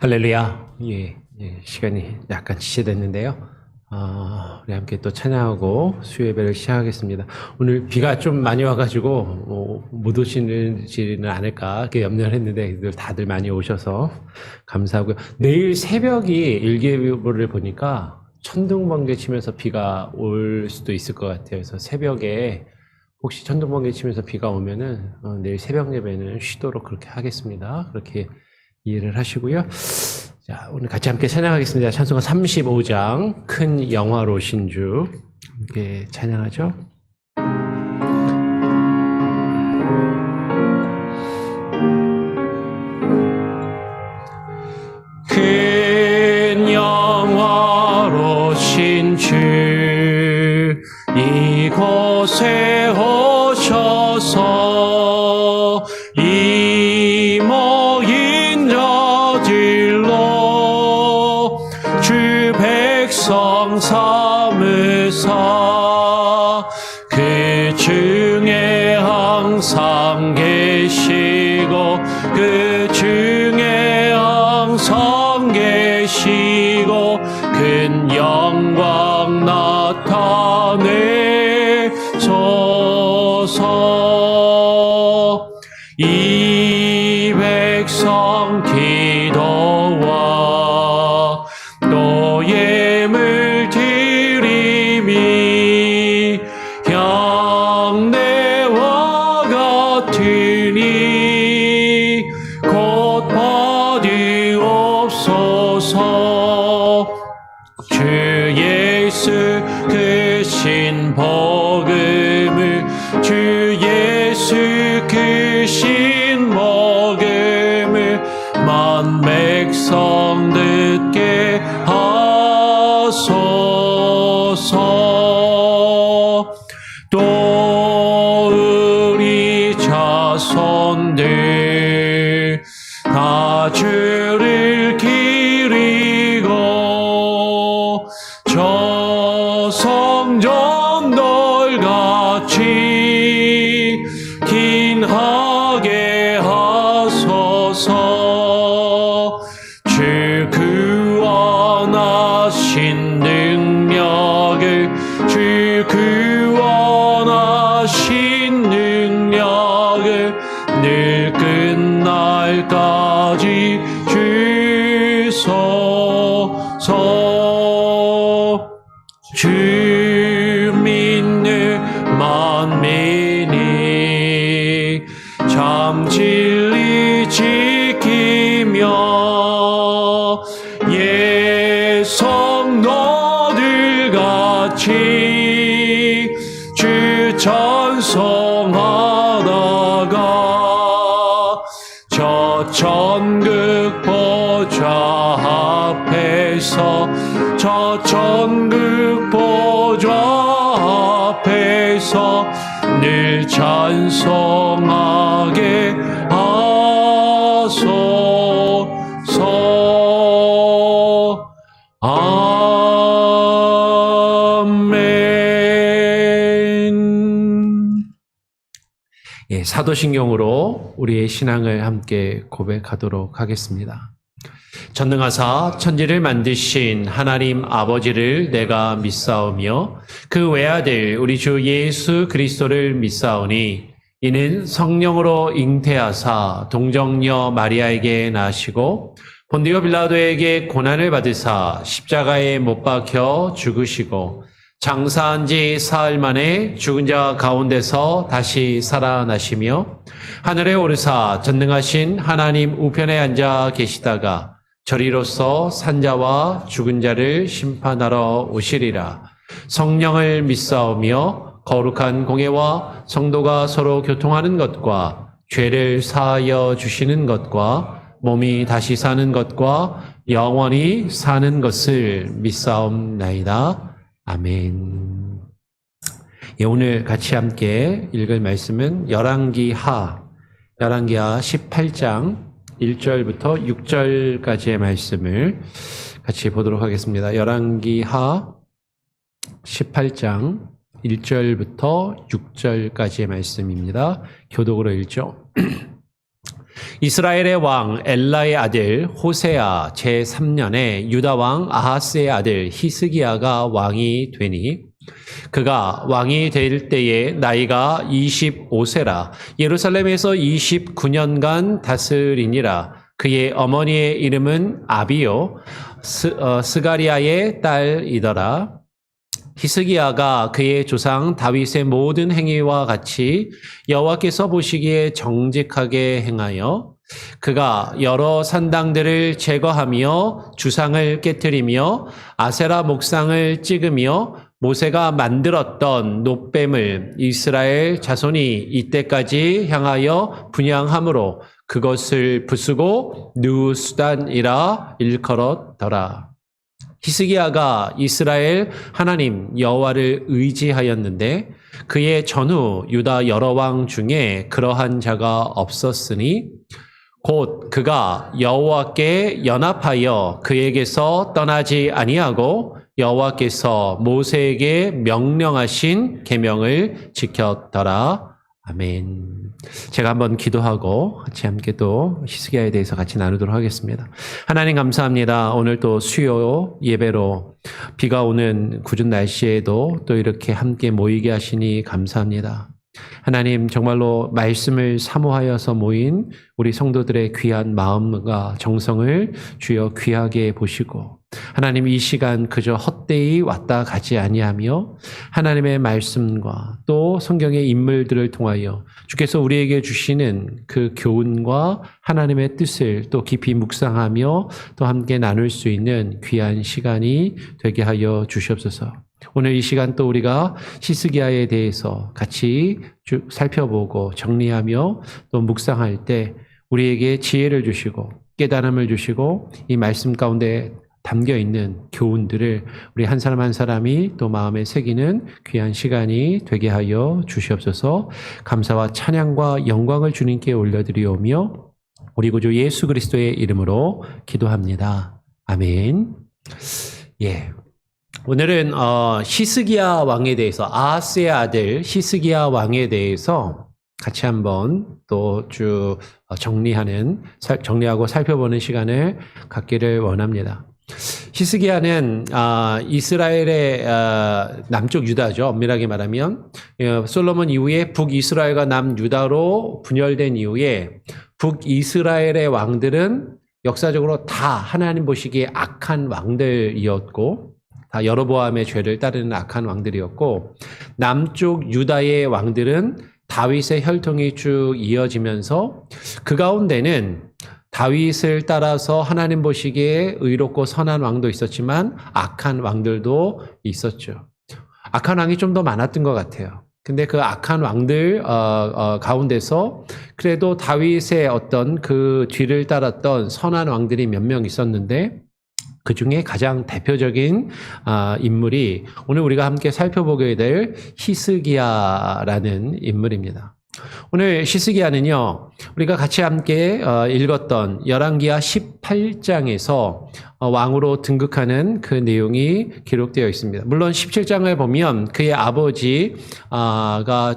할렐루야. 시간이 약간 지체됐는데요. 우리 함께 또 찬양하고 수요 예배를 시작하겠습니다. 오늘 비가 좀 많이 와가지고 못 오시지는 않을까 염려를 했는데 다들 많이 오셔서 감사하고요. 내일 새벽이 일기예보를 보니까 천둥번개 치면서 비가 올 수도 있을 것 같아요. 그래서 새벽에 혹시 천둥번개 치면서 비가 오면은 내일 새벽 예배는 쉬도록 그렇게 하겠습니다. 그렇게 이해를 하시고요. 자, 오늘 같이 함께 찬양하겠습니다. 찬송가 35장 큰 영화로신 주 함께 찬양하죠. 큰 영화로신 주 이곳에 오셔서 이 모인 자들로 주 백성 삼으사 그 중에 항상 계시고 그 중에 항상 계시고 큰 영광 나타내소서. 이 백성 기도와 또 예물 드림이 향내와 같으니 곧 받으옵소서. 주 예수 크신 복음을 주 예수 크신 복음을 만 백성 듣게 하소서. 또 우리 자손들 다 주를 기리고 저 성전돌같이 긴하게 하소서. 주 구원하신 능력을 주 구원하신 능력을 늘 끝날까지 주소서. 주 믿는 만민이 참 진리 지키며 예 성도들 같이 주 찬송하다가 저 천국 보좌 앞에서 저 천국 보좌 앞에서 늘 찬송하게 하소서. 아멘. 사도신경으로 우리의 신앙을 함께 고백하도록 하겠습니다. 전능하사 천지를 만드신 하나님 아버지를 내가 믿사오며 그 외아들 우리 주 예수 그리스도를 믿사오니 이는 성령으로 잉태하사 동정녀 마리아에게 나시고 본디오 빌라도에게 고난을 받으사 십자가에 못 박혀 죽으시고 장사한 지 사흘 만에 죽은 자 가운데서 다시 살아나시며 하늘에 오르사 전능하신 하나님 우편에 앉아 계시다가 저리로서 산자와 죽은 자를 심판하러 오시리라. 성령을 믿사오며 거룩한 공예와 성도가 서로 교통하는 것과 죄를 사하여 주시는 것과 몸이 다시 사는 것과 영원히 사는 것을 믿사옵나이다. 아멘. 오늘 같이 함께 읽을 말씀은 열왕기하 18장 1절부터 6절까지의 말씀을 같이 보도록 하겠습니다. 열왕기하 18장 1절부터 6절까지의 말씀입니다. 교독으로 읽죠. 이스라엘의 왕 엘라의 아들 호세아 제3년에 유다 왕 아하스의 아들 히스기야가 왕이 되니 그가 왕이 될 때에 나이가 25세라 예루살렘에서 29년간 다스리니라. 그의 어머니의 이름은 아비요 스가리아의 딸이더라. 히스기야가 그의 조상 다윗의 모든 행위와 같이 여호와께서 보시기에 정직하게 행하여 그가 여러 산당들을 제거하며 주상을 깨뜨리며 아세라 목상을 찍으며 모세가 만들었던 놋뱀을 이스라엘 자손이 이때까지 향하여 분향함으로 그것을 부수고 느우수단이라 일컬었더라. 히스기야가 이스라엘 하나님 여호와를 의지하였는데 그의 전후 유다 여러 왕 중에 그러한 자가 없었으니 곧 그가 여호와께 연합하여 그에게서 떠나지 아니하고 여호와께서 모세에게 명령하신 계명을 지켰더라. 아멘. 제가 한번 기도하고 같이 함께 또 히스기야에 대해서 같이 나누도록 하겠습니다. 하나님 감사합니다. 오늘 또 수요 예배로 비가 오는 궂은 날씨에도 또 이렇게 함께 모이게 하시니 감사합니다. 하나님 정말로 말씀을 사모하여서 모인 우리 성도들의 귀한 마음과 정성을 주여 귀하게 보시고 하나님 이 시간 그저 헛되이 왔다 가지 아니하며 하나님의 말씀과 또 성경의 인물들을 통하여 주께서 우리에게 주시는 그 교훈과 하나님의 뜻을 또 깊이 묵상하며 또 함께 나눌 수 있는 귀한 시간이 되게 하여 주시옵소서. 오늘 이 시간 또 우리가 히스기야에 대해서 같이 살펴보고 정리하며 또 묵상할 때 우리에게 지혜를 주시고 깨달음을 주시고 이 말씀 가운데 담겨 있는 교훈들을 우리 한 사람 한 사람이 또 마음에 새기는 귀한 시간이 되게 하여 주시옵소서. 감사와 찬양과 영광을 주님께 올려드리오며 우리 구주 예수 그리스도의 이름으로 기도합니다. 아멘. 예. 오늘은 히스기야 왕에 대해서 아하스의 아들 히스기야 왕에 대해서 같이 한번 또 쭉 정리하고 살펴보는 시간을 갖기를 원합니다. 히스기야는 이스라엘의 남쪽 유다죠. 엄밀하게 말하면 솔로몬 이후에 북이스라엘과 남유다로 분열된 이후에 북이스라엘의 왕들은 역사적으로 다 하나님 보시기에 악한 왕들이었고 다 여로보암의 죄를 따르는 악한 왕들이었고 남쪽 유다의 왕들은 다윗의 혈통이 쭉 이어지면서 그 가운데는 다윗을 따라서 하나님 보시기에 의롭고 선한 왕도 있었지만 악한 왕들도 있었죠. 악한 왕이 좀 더 많았던 것 같아요. 근데 그 악한 왕들 가운데서 그래도 다윗의 어떤 그 뒤를 따랐던 선한 왕들이 몇 명 있었는데 그 중에 가장 대표적인 인물이 오늘 우리가 함께 살펴보게 될 히스기야라는 인물입니다. 오늘 히스기야는요, 우리가 같이 함께 읽었던 열왕기하 18장에서 왕으로 등극하는 그 내용이 기록되어 있습니다. 물론 17장을 보면 그의 아버지가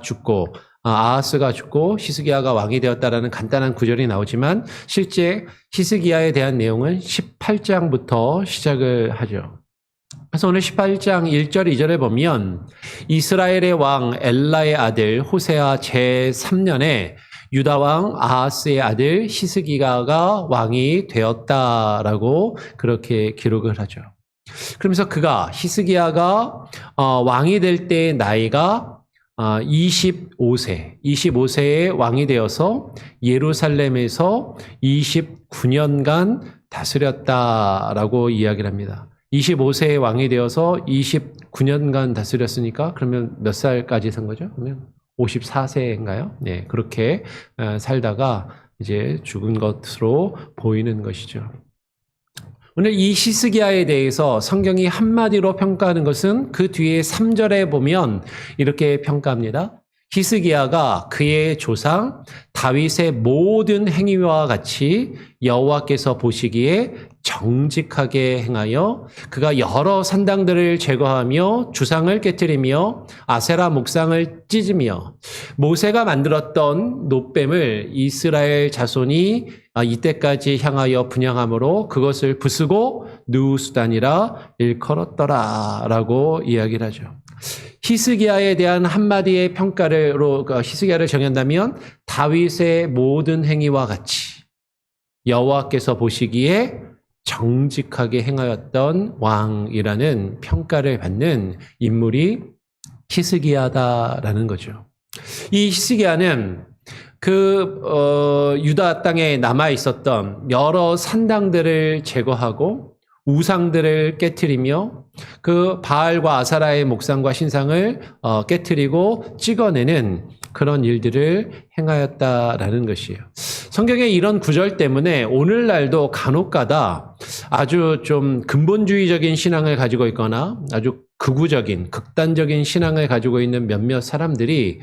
죽고 아하스가 죽고 히스기야가 왕이 되었다라는 간단한 구절이 나오지만 실제 히스기야에 대한 내용은 18장부터 시작을 하죠. 그래서 오늘 18장 1절 2절에 보면 이스라엘의 왕 엘라의 아들 호세아 제3년에 유다 왕 아하스의 아들 히스기야가 왕이 되었다라고 그렇게 기록을 하죠. 그러면서 히스기야가 왕이 될 때의 나이가 25세에 왕이 되어서 예루살렘에서 29년간 다스렸다라고 이야기를 합니다. 25세에 왕이 되어서 29년간 다스렸으니까 그러면 몇 살까지 산 거죠? 그러면 54세인가요? 네, 그렇게 살다가 이제 죽은 것으로 보이는 것이죠. 오늘 이 히스기야에 대해서 성경이 한마디로 평가하는 것은 그 뒤에 3절에 보면 이렇게 평가합니다. 히스기야가 그의 조상 다윗의 모든 행위와 같이 여호와께서 보시기에 정직하게 행하여 그가 여러 산당들을 제거하며 주상을 깨뜨리며 아세라 목상을 찢으며 모세가 만들었던 놋뱀을 이스라엘 자손이 이때까지 향하여 분향함으로 그것을 부수고 누수단이라 일컬었더라 라고 이야기를 하죠. 히스기야에 대한 한마디의 평가로 히스기야를 정한다면 다윗의 모든 행위와 같이 여호와께서 보시기에 정직하게 행하였던 왕이라는 평가를 받는 인물이 히스기야다라는 거죠. 이 히스기야는 유다 땅에 남아 있었던 여러 산당들을 제거하고 우상들을 깨트리며 그 바알과 아사라의 목상과 신상을 깨트리고 찍어내는 그런 일들을 행하였다라는 것이에요. 성경의 이런 구절 때문에 오늘날도 간혹가다 아주 좀 근본주의적인 신앙을 가지고 있거나 아주 극우적인 극단적인 신앙을 가지고 있는 몇몇 사람들이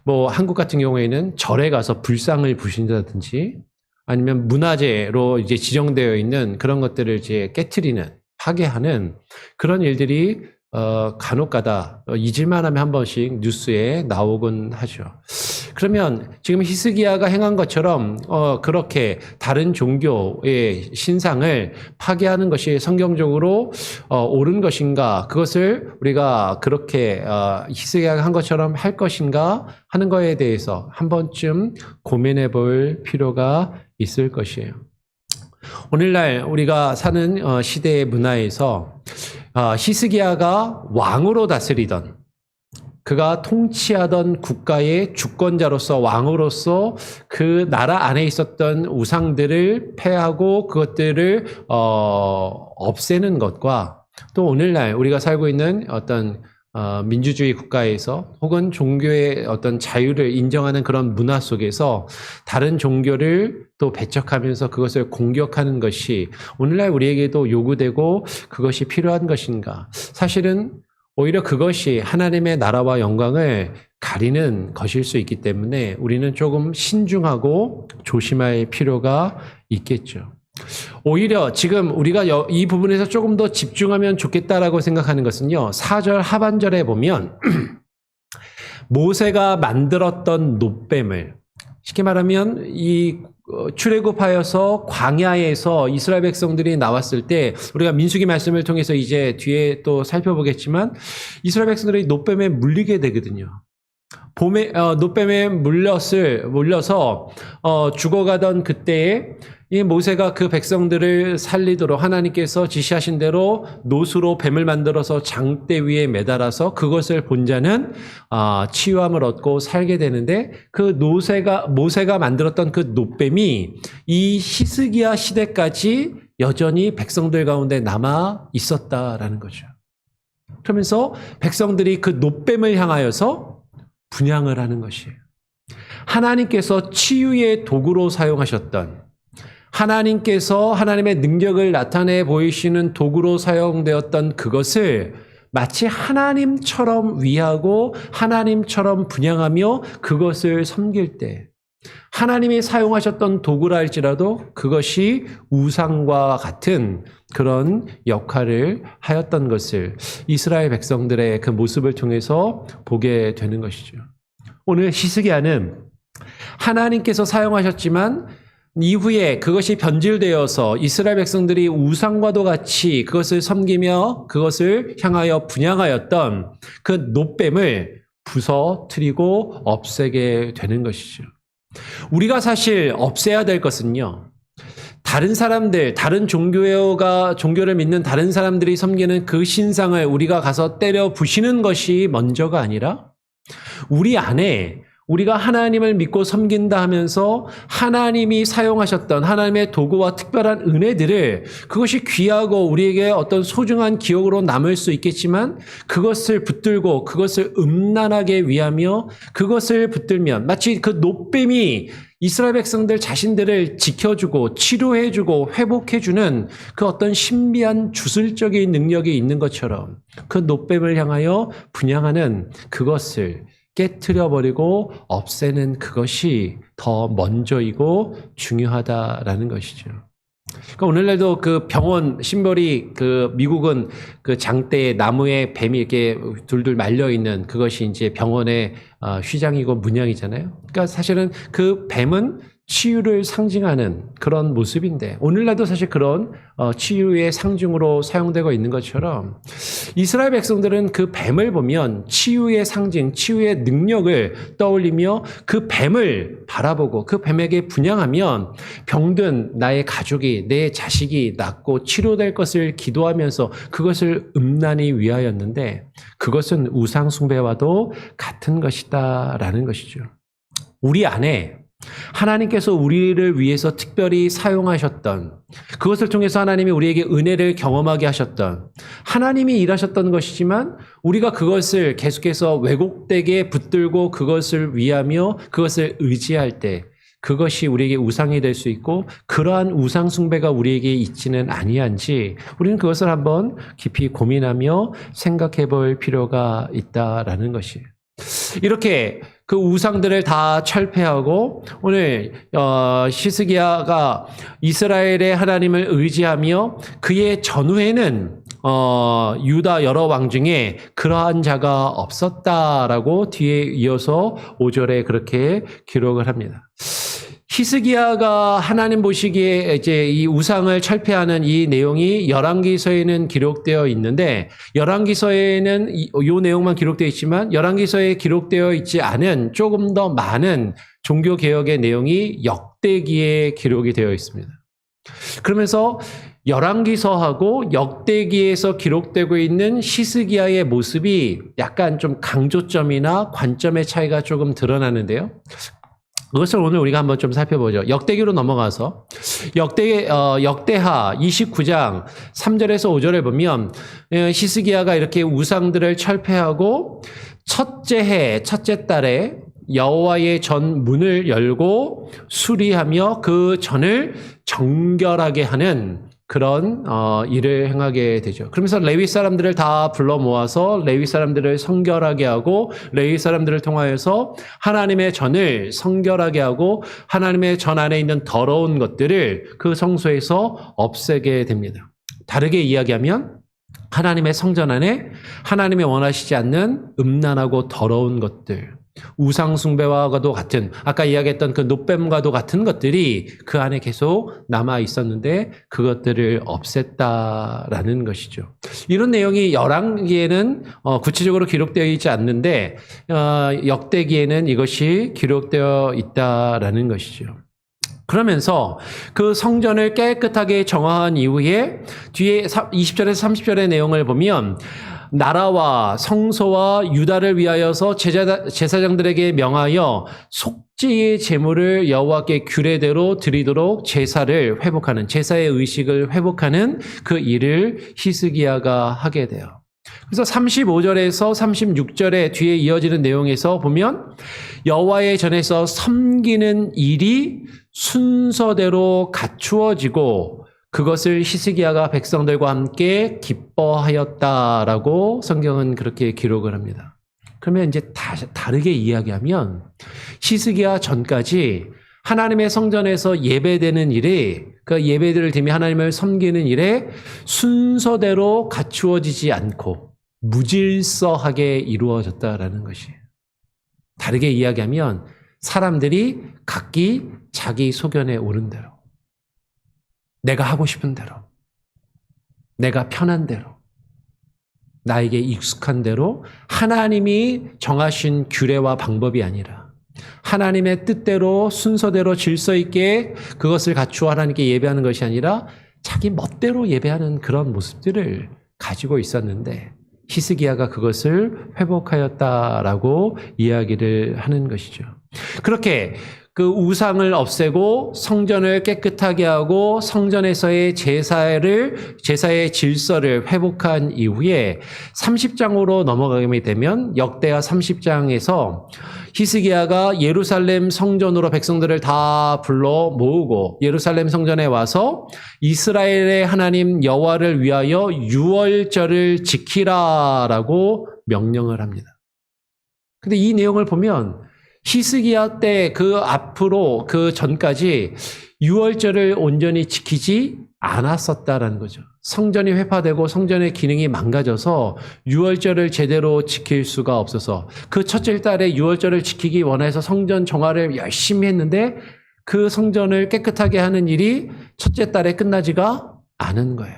뭐 한국 같은 경우에는 절에 가서 불상을 부신다든지 아니면 문화재로 이제 지정되어 있는 그런 것들을 이제 깨트리는 파괴하는 그런 일들이 간혹가다 잊을만 하면 한 번씩 뉴스에 나오곤 하죠. 그러면 지금 히스기야가 행한 것처럼 그렇게 다른 종교의 신상을 파괴하는 것이 성경적으로 옳은 것인가, 그것을 우리가 그렇게 히스기야가 한 것처럼 할 것인가 하는 거에 대해서 한 번쯤 고민해 볼 필요가 있을 것이에요. 오늘날 우리가 사는 시대의 문화에서 히스기야가 왕으로 다스리던, 그가 통치하던 국가의 주권자로서 왕으로서 그 나라 안에 있었던 우상들을 폐하고 그것들을 없애는 것과 또 오늘날 우리가 살고 있는 어떤 민주주의 국가에서 혹은 종교의 어떤 자유를 인정하는 그런 문화 속에서 다른 종교를 또 배척하면서 그것을 공격하는 것이 오늘날 우리에게도 요구되고 그것이 필요한 것인가? 사실은 오히려 그것이 하나님의 나라와 영광을 가리는 것일 수 있기 때문에 우리는 조금 신중하고 조심할 필요가 있겠죠. 오히려 지금 우리가 이 부분에서 조금 더 집중하면 좋겠다라고 생각하는 것은요, 4절 하반절에 보면 모세가 만들었던 놋뱀을, 쉽게 말하면 이 출애굽하여서 광야에서 이스라엘 백성들이 나왔을 때 우리가 민수기 말씀을 통해서 이제 뒤에 또 살펴보겠지만 이스라엘 백성들이 놋뱀에 물리게 되거든요. 놋뱀에 물려서 죽어가던 그때에 이 모세가 그 백성들을 살리도록 하나님께서 지시하신 대로 놋으로 뱀을 만들어서 장대 위에 매달아서 그것을 본 자는 치유함을 얻고 살게 되는데, 그 모세가 만들었던 그 놋뱀이 이 히스기야 시대까지 여전히 백성들 가운데 남아 있었다라는 거죠. 그러면서 백성들이 그 놋뱀을 향하여서 분향을 하는 것이에요. 하나님께서 치유의 도구로 사용하셨던, 하나님께서 하나님의 능력을 나타내 보이시는 도구로 사용되었던 그것을 마치 하나님처럼 위하고 하나님처럼 분향하며 그것을 섬길 때 하나님이 사용하셨던 도구라 할지라도 그것이 우상과 같은 그런 역할을 하였던 것을 이스라엘 백성들의 그 모습을 통해서 보게 되는 것이죠. 오늘 히스기야는 하나님께서 사용하셨지만 이후에 그것이 변질되어서 이스라엘 백성들이 우상과도 같이 그것을 섬기며 그것을 향하여 분향하였던 그 놋뱀을 부서뜨리고 없애게 되는 것이죠. 우리가 사실 없애야 될 것은요, 다른 사람들, 다른 종교를 믿는 다른 사람들이 섬기는 그 신상을 우리가 가서 때려 부시는 것이 먼저가 아니라 우리 안에 우리가 하나님을 믿고 섬긴다 하면서 하나님이 사용하셨던 하나님의 도구와 특별한 은혜들을, 그것이 귀하고 우리에게 어떤 소중한 기억으로 남을 수 있겠지만 그것을 붙들고 그것을 음란하게 위하며 그것을 붙들면 마치 그 놋뱀이 이스라엘 백성들 자신들을 지켜주고 치료해주고 회복해주는 그 어떤 신비한 주술적인 능력이 있는 것처럼 그 놋뱀을 향하여 분향하는 그것을 깨트려버리고 없애는 그것이 더 먼저이고 중요하다라는 것이죠. 그러니까 오늘날도 그 병원 심벌이 미국은 그 장대에 나무에 뱀이 이렇게 둘둘 말려 있는 그것이 이제 병원의 휘장이고 문양이잖아요. 그러니까 사실은 그 뱀은 치유를 상징하는 그런 모습인데 오늘날도 사실 그런 치유의 상징으로 사용되고 있는 것처럼 이스라엘 백성들은 그 뱀을 보면 치유의 상징, 치유의 능력을 떠올리며 그 뱀을 바라보고 그 뱀에게 분향하면 병든 나의 가족이 내 자식이 낫고 치료될 것을 기도하면서 그것을 음란히 위하였는데 그것은 우상 숭배와도 같은 것이다라는 것이죠. 우리 안에 하나님께서 우리를 위해서 특별히 사용하셨던 그것을 통해서 하나님이 우리에게 은혜를 경험하게 하셨던 하나님이 일하셨던 것이지만 우리가 그것을 계속해서 왜곡되게 붙들고 그것을 위하며 그것을 의지할 때 그것이 우리에게 우상이 될 수 있고 그러한 우상 숭배가 우리에게 있지는 아니한지 우리는 그것을 한번 깊이 고민하며 생각해 볼 필요가 있다라는 것이에요. 이렇게 그 우상들을 다 철폐하고 오늘 히스기야가 이스라엘의 하나님을 의지하며 그의 전후에는 유다 여러 왕 중에 그러한 자가 없었다라고 뒤에 이어서 5절에 그렇게 기록을 합니다. 히스기야가 하나님 보시기에 이제 이 우상을 철폐하는 이 내용이 열왕기서에는 기록되어 있는데 열왕기서에는 이 내용만 기록되어 있지만 열왕기서에 기록되어 있지 않은 조금 더 많은 종교 개혁의 내용이 역대기에 기록이 되어 있습니다. 그러면서 열왕기서하고 역대기에서 기록되고 있는 히스기야의 모습이 약간 좀 강조점이나 관점의 차이가 조금 드러나는데요. 그것을 오늘 우리가 한번 좀 살펴보죠. 역대기로 넘어가서 역대하 29장 3절에서 5절에 보면 히스기야가 이렇게 우상들을 철폐하고 첫째 해 첫째 달에 여호와의 전 문을 열고 수리하며 그 전을 정결하게 하는 그런 일을 행하게 되죠. 그러면서 레위 사람들을 다 불러 모아서 레위 사람들을 성결하게 하고 레위 사람들을 통하여서 하나님의 전을 성결하게 하고 하나님의 전 안에 있는 더러운 것들을 그 성소에서 없애게 됩니다. 다르게 이야기하면 하나님의 성전 안에 하나님이 원하시지 않는 음란하고 더러운 것들, 우상 숭배와도 같은 아까 이야기했던 그 놋뱀과도 같은 것들이 그 안에 계속 남아 있었는데 그것들을 없앴다라는 것이죠. 이런 내용이 열왕기에는 구체적으로 기록되어 있지 않는데 역대기에는 이것이 기록되어 있다라는 것이죠. 그러면서 그 성전을 깨끗하게 정화한 이후에 뒤에 20절에서 30절의 내용을 보면 나라와 성소와 유다를 위하여서 제사장들에게 명하여 속죄의 제물을 여호와께 규례대로 드리도록 제사를 회복하는 제사의 의식을 회복하는 그 일을 히스기야가 하게 돼요. 그래서 35절에서 36절의 뒤에 이어지는 내용에서 보면 여호와의 전에서 섬기는 일이 순서대로 갖추어지고 그것을 히스기야가 백성들과 함께 기뻐하였다라고 성경은 그렇게 기록을 합니다. 그러면 이제 다르게 이야기하면 히스기야 전까지 하나님의 성전에서 예배되는 일이 그 예배들을 드리며 하나님을 섬기는 일에 순서대로 갖추어지지 않고 무질서하게 이루어졌다라는 것이에요. 다르게 이야기하면 사람들이 각기 자기 소견에 오른 대로 내가 하고 싶은 대로 내가 편한 대로 나에게 익숙한 대로 하나님이 정하신 규례와 방법이 아니라 하나님의 뜻대로 순서대로 질서 있게 그것을 갖추어 하나님께 예배하는 것이 아니라 자기 멋대로 예배하는 그런 모습들을 가지고 있었는데 히스기야가 그것을 회복하였다라고 이야기를 하는 것이죠. 그렇게 그 우상을 없애고 성전을 깨끗하게 하고 성전에서의 제사의 질서를 회복한 이후에 30장으로 넘어가게 되면 역대하 30장에서 히스기야가 예루살렘 성전으로 백성들을 다 불러 모으고 예루살렘 성전에 와서 이스라엘의 하나님 여호와를 위하여 유월절을 지키라라고 명령을 합니다. 근데 이 내용을 보면 히스기야 때 그 앞으로 그 전까지 유월절을 온전히 지키지 않았었다라는 거죠. 성전이 회파되고 성전의 기능이 망가져서 유월절을 제대로 지킬 수가 없어서 그 첫째 달에 유월절을 지키기 원해서 성전 정화를 열심히 했는데 그 성전을 깨끗하게 하는 일이 첫째 달에 끝나지가 않은 거예요.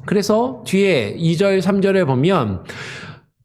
그래서 뒤에 2절, 3절에 보면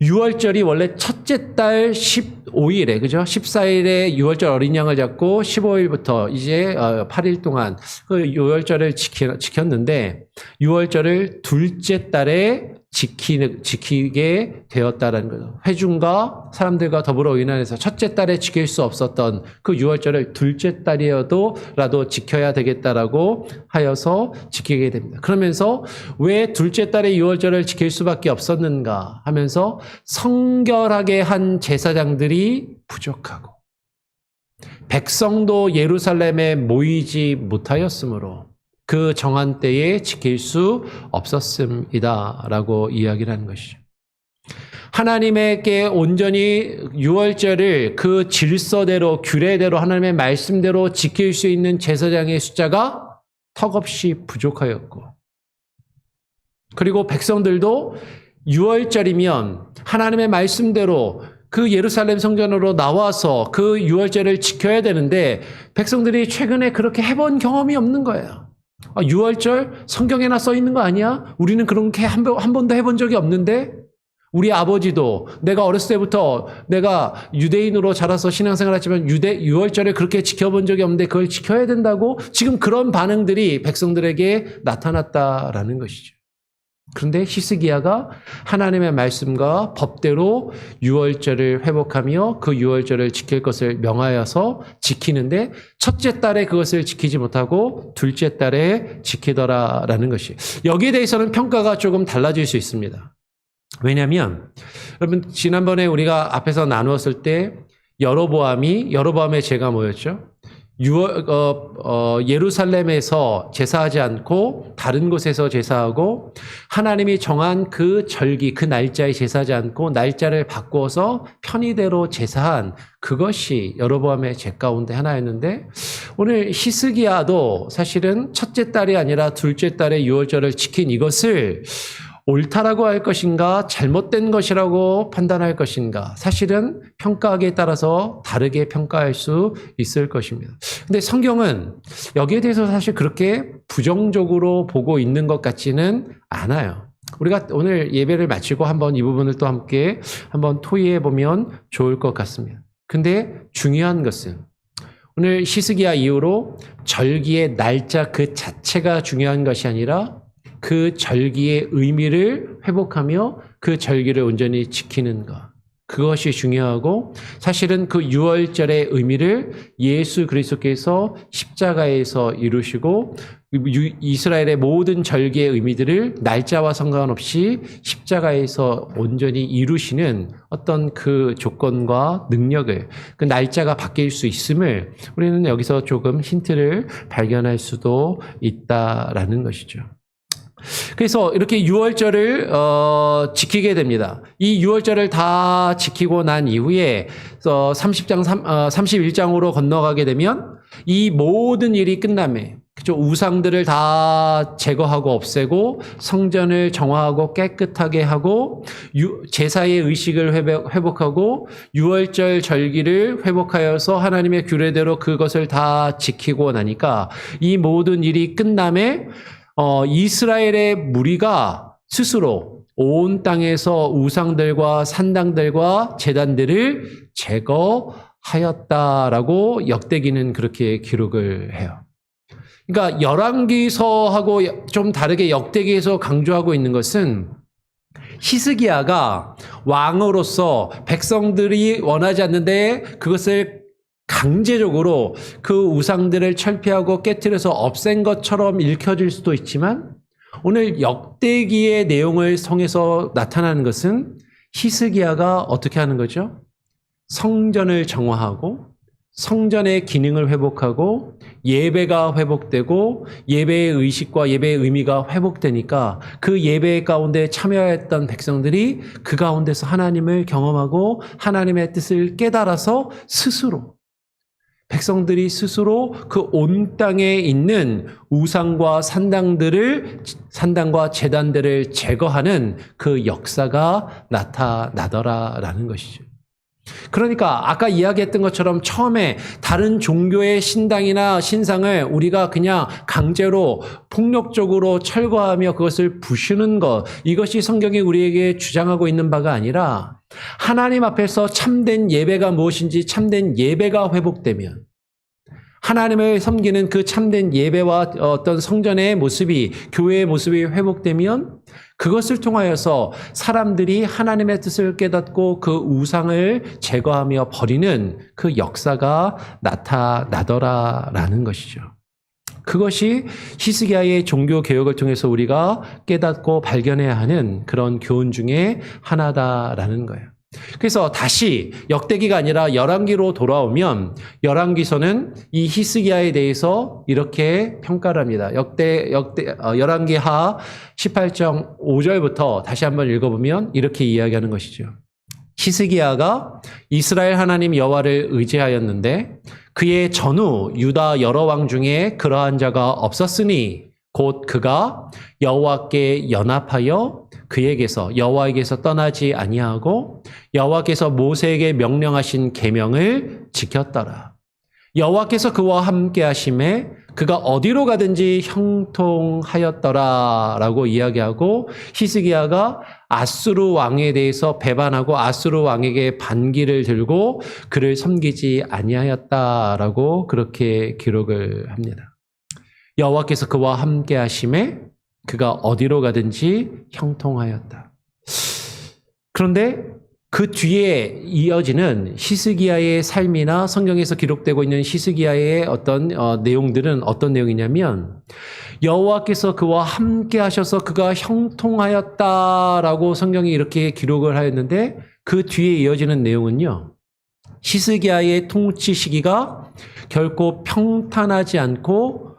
유월절이 원래 첫째 달 15일에, 그죠? 14일에 유월절 어린 양을 잡고 15일부터 이제 8일 동안 그 유월절을 지켰는데 유월절을 둘째 달에 지키게 되었다라는 거죠. 회중과 사람들과 더불어 의논해서 첫째 달에 지킬 수 없었던 그 유월절을 둘째 달이어도라도 지켜야 되겠다라고 하여서 지키게 됩니다. 그러면서 왜 둘째 달에 유월절을 지킬 수밖에 없었는가 하면서 성결하게 한 제사장들이 부족하고 백성도 예루살렘에 모이지 못하였으므로 그 정한 때에 지킬 수 없었습니다라고 이야기를 하는 것이죠. 하나님에게 온전히 유월절을 그 질서대로 규례대로 하나님의 말씀대로 지킬 수 있는 제사장의 숫자가 턱없이 부족하였고 그리고 백성들도 유월절이면 하나님의 말씀대로 그 예루살렘 성전으로 나와서 그 유월절을 지켜야 되는데 백성들이 최근에 그렇게 해본 경험이 없는 거예요. 유월절 성경에나 써 있는 거 아니야? 우리는 그렇게 한 번도 해본 적이 없는데 우리 아버지도 내가 어렸을 때부터 내가 유대인으로 자라서 신앙생활 했지만 유월절을 그렇게 지켜본 적이 없는데 그걸 지켜야 된다고 지금 그런 반응들이 백성들에게 나타났다라는 것이죠. 그런데 히스기야가 하나님의 말씀과 법대로 유월절을 회복하며 그 유월절을 지킬 것을 명하여서 지키는데 첫째 달에 그것을 지키지 못하고 둘째 달에 지키더라라는 것이 여기에 대해서는 평가가 조금 달라질 수 있습니다. 왜냐하면 여러분 지난번에 우리가 앞에서 나누었을 때 여로보암의 죄가 뭐였죠? 예루살렘에서 제사하지 않고 다른 곳에서 제사하고 하나님이 정한 그 절기, 그 날짜에 제사하지 않고 날짜를 바꾸어서 편의대로 제사한 그것이 여로보암의 죄 가운데 하나였는데 오늘 히스기야도 사실은 첫째 달이 아니라 둘째 달에 유월절을 지킨 이것을 옳다라고 할 것인가 잘못된 것이라고 판단할 것인가 사실은 평가하기에 따라서 다르게 평가할 수 있을 것입니다. 근데 성경은 여기에 대해서 사실 그렇게 부정적으로 보고 있는 것 같지는 않아요. 우리가 오늘 예배를 마치고 한번 이 부분을 또 함께 한번 토의해 보면 좋을 것 같습니다. 근데 중요한 것은 오늘 히스기야 이후로 절기의 날짜 그 자체가 중요한 것이 아니라 그 절기의 의미를 회복하며 그 절기를 온전히 지키는 것. 그것이 중요하고 사실은 그 유월절의 의미를 예수 그리스도께서 십자가에서 이루시고 이스라엘의 모든 절기의 의미들을 날짜와 상관없이 십자가에서 온전히 이루시는 어떤 그 조건과 능력을 그 날짜가 바뀔 수 있음을 우리는 여기서 조금 힌트를 발견할 수도 있다라는 것이죠. 그래서 이렇게 유월절을 지키게 됩니다. 이 유월절을 다 지키고 난 이후에 31장으로 건너가게 되면 이 모든 일이 끝남에 그죠? 우상들을 다 제거하고 없애고 성전을 정화하고 깨끗하게 하고 제사의 의식을 회복하고 유월절 절기를 회복하여서 하나님의 규례대로 그것을 다 지키고 나니까 이 모든 일이 끝남에 이스라엘의 무리가 스스로 온 땅에서 우상들과 산당들과 제단들을 제거하였다라고 역대기는 그렇게 기록을 해요. 그러니까 열왕기서하고 좀 다르게 역대기에서 강조하고 있는 것은 히스기야가 왕으로서 백성들이 원하지 않는데 그것을 강제적으로 그 우상들을 철폐하고 깨트려서 없앤 것처럼 읽혀질 수도 있지만 오늘 역대기의 내용을 통해서 나타나는 것은 히스기야가 어떻게 하는 거죠? 성전을 정화하고 성전의 기능을 회복하고 예배가 회복되고 예배의 의식과 예배의 의미가 회복되니까 그 예배 가운데 참여했던 백성들이 그 가운데서 하나님을 경험하고 하나님의 뜻을 깨달아서 백성들이 스스로 그 온 땅에 있는 우상과 산당과 제단들을 제거하는 그 역사가 나타나더라라는 것이죠. 그러니까 아까 이야기했던 것처럼 처음에 다른 종교의 신당이나 신상을 우리가 그냥 강제로 폭력적으로 철거하며 그것을 부수는 것, 이것이 성경이 우리에게 주장하고 있는 바가 아니라 하나님 앞에서 참된 예배가 무엇인지 참된 예배가 회복되면, 하나님을 섬기는 그 참된 예배와 어떤 성전의 모습이, 교회의 모습이 회복되면 그것을 통하여서 사람들이 하나님의 뜻을 깨닫고 그 우상을 제거하며 버리는 그 역사가 나타나더라라는 것이죠. 그것이 히스기야의 종교 개혁을 통해서 우리가 깨닫고 발견해야 하는 그런 교훈 중에 하나다라는 거예요. 그래서 다시 역대기가 아니라 열왕기로 돌아오면 열왕기서는 이 히스기야에 대해서 이렇게 평가를 합니다. 열왕기 하 18장 5절부터 다시 한번 읽어보면 이렇게 이야기하는 것이죠. 히스기야가 이스라엘 하나님 여호와를 의지하였는데 그의 전후 유다 여러 왕 중에 그러한 자가 없었으니 곧 그가 여호와께 연합하여 그에게서 여호와에게서 떠나지 아니하고 여호와께서 모세에게 명령하신 계명을 지켰더라. 여호와께서 그와 함께 하심에 그가 어디로 가든지 형통하였더라라고 이야기하고, 히스기야가 아수르 왕에 대해서 배반하고 아수르 왕에게 반기를 들고 그를 섬기지 아니하였다라고 그렇게 기록을 합니다. 여호와께서 그와 함께 하심에 그가 어디로 가든지 형통하였다. 그런데 그 뒤에 이어지는 히스기야의 삶이나 성경에서 기록되고 있는 히스기야의 어떤 내용들은 어떤 내용이냐면, 여호와께서 그와 함께 하셔서 그가 형통하였다라고 성경이 이렇게 기록을 하였는데, 그 뒤에 이어지는 내용은요, 히스기야의 통치 시기가 결코 평탄하지 않고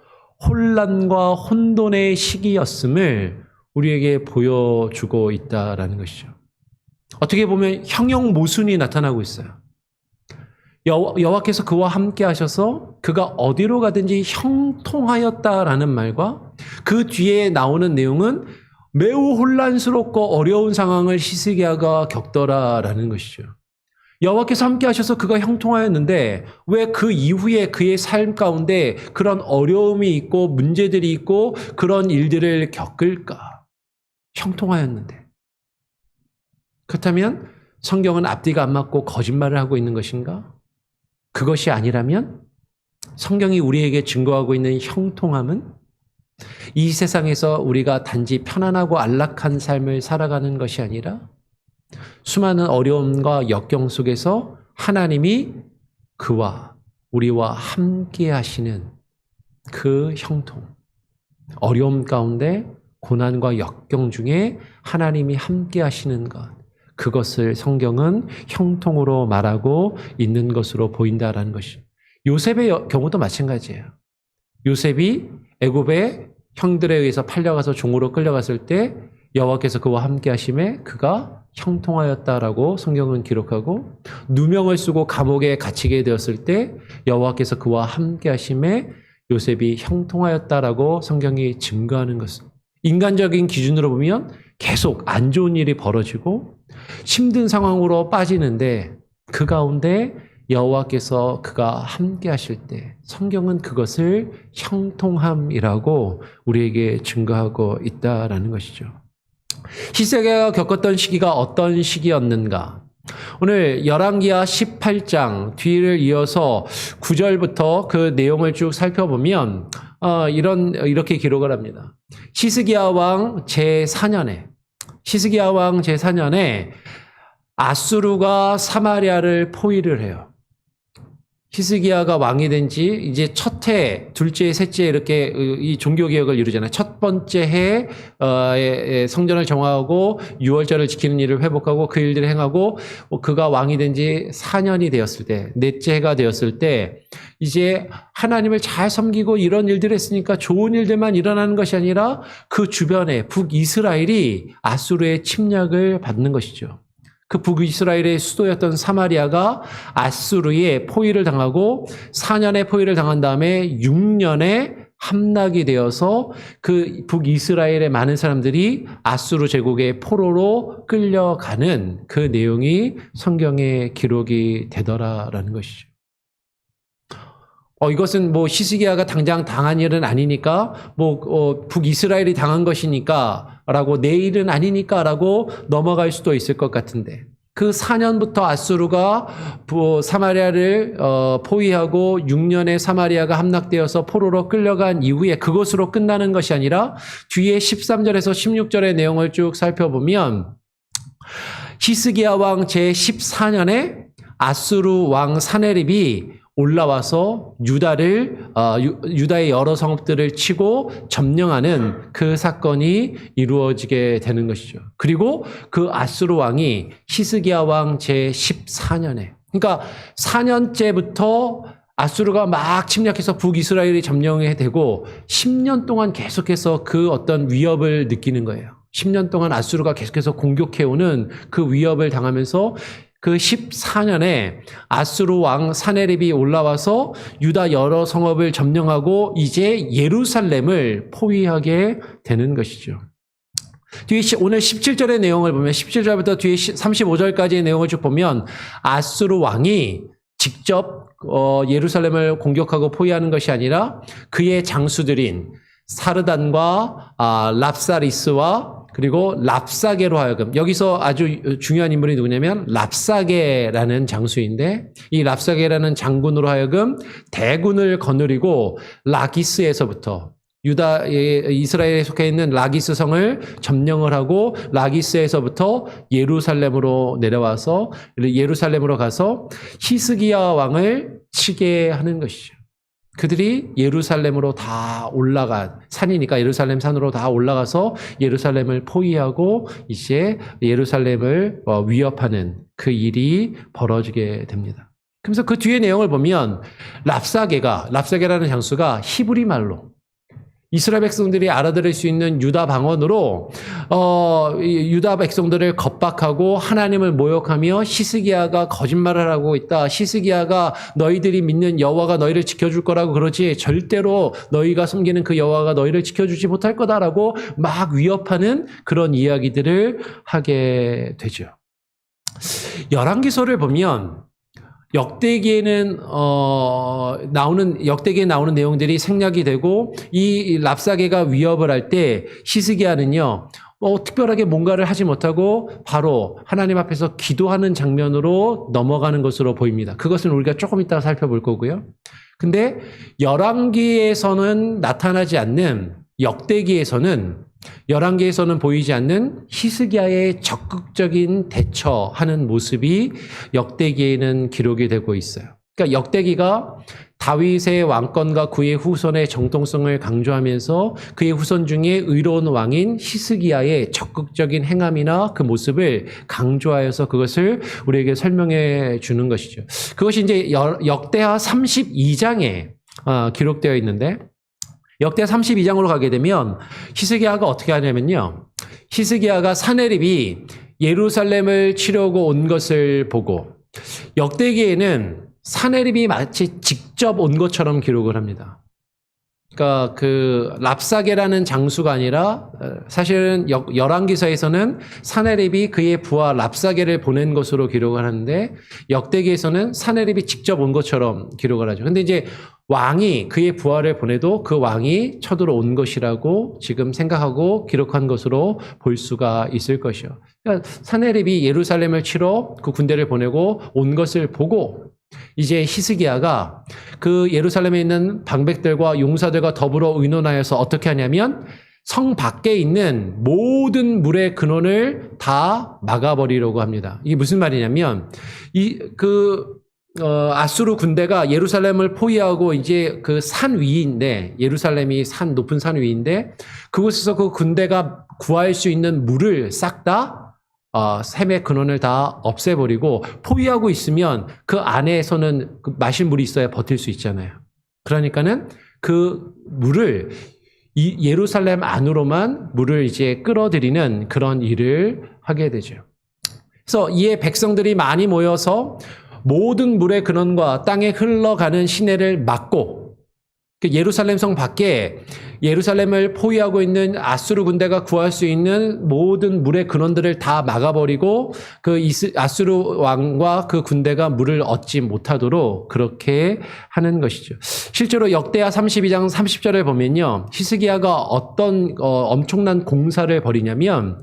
혼란과 혼돈의 시기였음을 우리에게 보여주고 있다라는 것이죠. 어떻게 보면 형용 모순이 나타나고 있어요. 여호와께서 그와 함께 하셔서 그가 어디로 가든지 형통하였다라는 말과 그 뒤에 나오는 내용은 매우 혼란스럽고 어려운 상황을 히스기야가 겪더라라는 것이죠. 여호와께서 함께 하셔서 그가 형통하였는데 왜 그 이후에 그의 삶 가운데 그런 어려움이 있고 문제들이 있고 그런 일들을 겪을까? 형통하였는데. 그렇다면 성경은 앞뒤가 안 맞고 거짓말을 하고 있는 것인가? 그것이 아니라면 성경이 우리에게 증거하고 있는 형통함은 이 세상에서 우리가 단지 편안하고 안락한 삶을 살아가는 것이 아니라 수많은 어려움과 역경 속에서 하나님이 그와 우리와 함께 하시는 그 형통, 어려움 가운데 고난과 역경 중에 하나님이 함께 하시는 것, 그것을 성경은 형통으로 말하고 있는 것으로 보인다라는 것이죠. 요셉의 경우도 마찬가지예요. 요셉이 애굽의 형들에 의해서 팔려가서 종으로 끌려갔을 때 여호와께서 그와 함께 하심에 그가 형통하였다라고 성경은 기록하고, 누명을 쓰고 감옥에 갇히게 되었을 때 여호와께서 그와 함께 하심에 요셉이 형통하였다라고 성경이 증거하는 것은, 인간적인 기준으로 보면 계속 안 좋은 일이 벌어지고 힘든 상황으로 빠지는데 그 가운데 여호와께서 그가 함께 하실 때 성경은 그것을 형통함이라고 우리에게 증거하고 있다라는 것이죠. 히스기야가 겪었던 시기가 어떤 시기였는가? 오늘 열왕기하 18장 뒤를 이어서 9절부터 그 내용을 쭉 살펴보면 이렇게 기록을 합니다. 히스기야 왕 제4년에 아수르가 사마리아를 포위를 해요. 히스기야가 왕이 된 지 이제 첫 해, 둘째, 셋째 이렇게 이 종교개혁을 이루잖아요. 첫 번째 해에 성전을 정화하고 유월절을 지키는 일을 회복하고 그 일들을 행하고 그가 왕이 된 지 4년이 되었을 때, 넷째 해가 되었을 때 이제 하나님을 잘 섬기고 이런 일들을 했으니까 좋은 일들만 일어나는 것이 아니라 그 주변에 북이스라엘이 아수르의 침략을 받는 것이죠. 그 북이스라엘의 수도였던 사마리아가 아수르의 포위를 당하고 4년의 포위를 당한 다음에 6년에 함락이 되어서 그 북이스라엘의 많은 사람들이 아수르 제국의 포로로 끌려가는 그 내용이 성경에 기록이 되더라라는 것이죠. 이것은 뭐 히스기야가 당장 당한 일은 아니니까, 북이스라엘이 당한 것이니까, 라고 내일은 아니니까, 라고 넘어갈 수도 있을 것 같은데, 그 4년부터 아수르가 사마리아를 포위하고 6년에 사마리아가 함락되어서 포로로 끌려간 이후에 그것으로 끝나는 것이 아니라 뒤에 13절에서 16절의 내용을 쭉 살펴보면 히스기야 왕 제14년에 아수르 왕 사네립이 올라와서 유다의 여러 성읍들을 치고 점령하는 그 사건이 이루어지게 되는 것이죠. 그리고 그 아수르 왕이 히스기야 왕 제14년에, 그러니까 4년째부터 아수르가 막 침략해서 북이스라엘이 점령이 되고 10년 동안 계속해서 그 어떤 위협을 느끼는 거예요. 10년 동안 아수르가 계속해서 공격해오는 그 위협을 당하면서 그 14년에 아수르 왕 사네립이 올라와서 유다 여러 성읍을 점령하고 이제 예루살렘을 포위하게 되는 것이죠. 뒤에 오늘 17절의 내용을 보면 17절부터 뒤에 35절까지의 내용을 쭉 보면 아수르 왕이 직접 예루살렘을 공격하고 포위하는 것이 아니라 그의 장수들인 사르단과 랍사리스와 그리고 랍사게로 하여금, 여기서 아주 중요한 인물이 누구냐면 랍사게라는 장수인데, 이 랍사게라는 장군으로 하여금 대군을 거느리고 라기스에서부터 이스라엘에 속해 있는 라기스 성을 점령을 하고 라기스에서부터 예루살렘으로 내려와서 예루살렘으로 가서 히스기야 왕을 치게 하는 것이죠. 그들이 예루살렘으로 다 산이니까 예루살렘 산으로 다 올라가서 예루살렘을 포위하고 이제 예루살렘을 위협하는 그 일이 벌어지게 됩니다. 그래서 그 뒤에 내용을 보면 랍사게라는 장수가 히브리 말로 이스라엘 백성들이 알아들을 수 있는 유다 방언으로 유다 백성들을 겁박하고 하나님을 모욕하며 히스기야가 거짓말을 하고 있다. 히스기야가 너희들이 믿는 여호와가 너희를 지켜줄 거라고 그러지 절대로 너희가 섬기는 그 여호와가 너희를 지켜주지 못할 거다라고 막 위협하는 그런 이야기들을 하게 되죠. 열왕기서를 보면 역대기에 나오는 내용들이 생략이 되고 이 랍사게가 위협을 할 때 히스기야는요 특별하게 뭔가를 하지 못하고 바로 하나님 앞에서 기도하는 장면으로 넘어가는 것으로 보입니다. 그것은 우리가 조금 이따가 살펴볼 거고요. 근데 열왕기에서는 나타나지 않는 열왕기에서는 보이지 않는 히스기야의 적극적인 대처하는 모습이 역대기에는 기록이 되고 있어요. 그러니까 역대기가 다윗의 왕권과 그의 후손의 정통성을 강조하면서 그의 후손 중에 의로운 왕인 히스기야의 적극적인 행함이나 그 모습을 강조하여서 그것을 우리에게 설명해 주는 것이죠. 그것이 이제 역대하 32장에 기록되어 있는데 역대 32장으로 가게 되면 히스기야가 어떻게 하냐면요. 히스기야가 사네립이 예루살렘을 치려고 온 것을 보고 역대기에는 사네립이 마치 직접 온 것처럼 기록을 합니다. 그러니까 그 랍사게라는 장수가 아니라 사실은 열왕기서에서는 사네립이 그의 부하 랍사게를 보낸 것으로 기록을 하는데 역대기에서는 사네립이 직접 온 것처럼 기록을 하죠. 근데 이제 왕이 그의 부하를 보내도 그 왕이 쳐들어온 것이라고 지금 생각하고 기록한 것으로 볼 수가 있을 것이요. 그러니까 사네립이 예루살렘을 치러 그 군대를 보내고 온 것을 보고 이제 히스기야가 그 예루살렘에 있는 방백들과 용사들과 더불어 의논하여서 어떻게 하냐면 성 밖에 있는 모든 물의 근원을 다 막아버리려고 합니다. 이게 무슨 말이냐면 아수르 군대가 예루살렘을 포위하고 이제 그 산 위인데, 예루살렘이 높은 산 위인데, 그곳에서 그 군대가 구할 수 있는 물을 싹 다, 샘의 근원을 다 없애버리고, 포위하고 있으면 그 안에서는 마실 물이 있어야 버틸 수 있잖아요. 그러니까는 그 물을 이 예루살렘 안으로만 물을 이제 끌어들이는 그런 일을 하게 되죠. 그래서 이에 백성들이 많이 모여서 모든 물의 근원과 땅에 흘러가는 시내를 막고, 예루살렘 성 밖에 예루살렘을 포위하고 있는 아수르 군대가 구할 수 있는 모든 물의 근원들을 다 막아버리고 그 아수르 왕과 그 군대가 물을 얻지 못하도록 그렇게 하는 것이죠. 실제로 역대하 32장 30절을 보면요, 히스기야가 어떤 엄청난 공사를 벌이냐면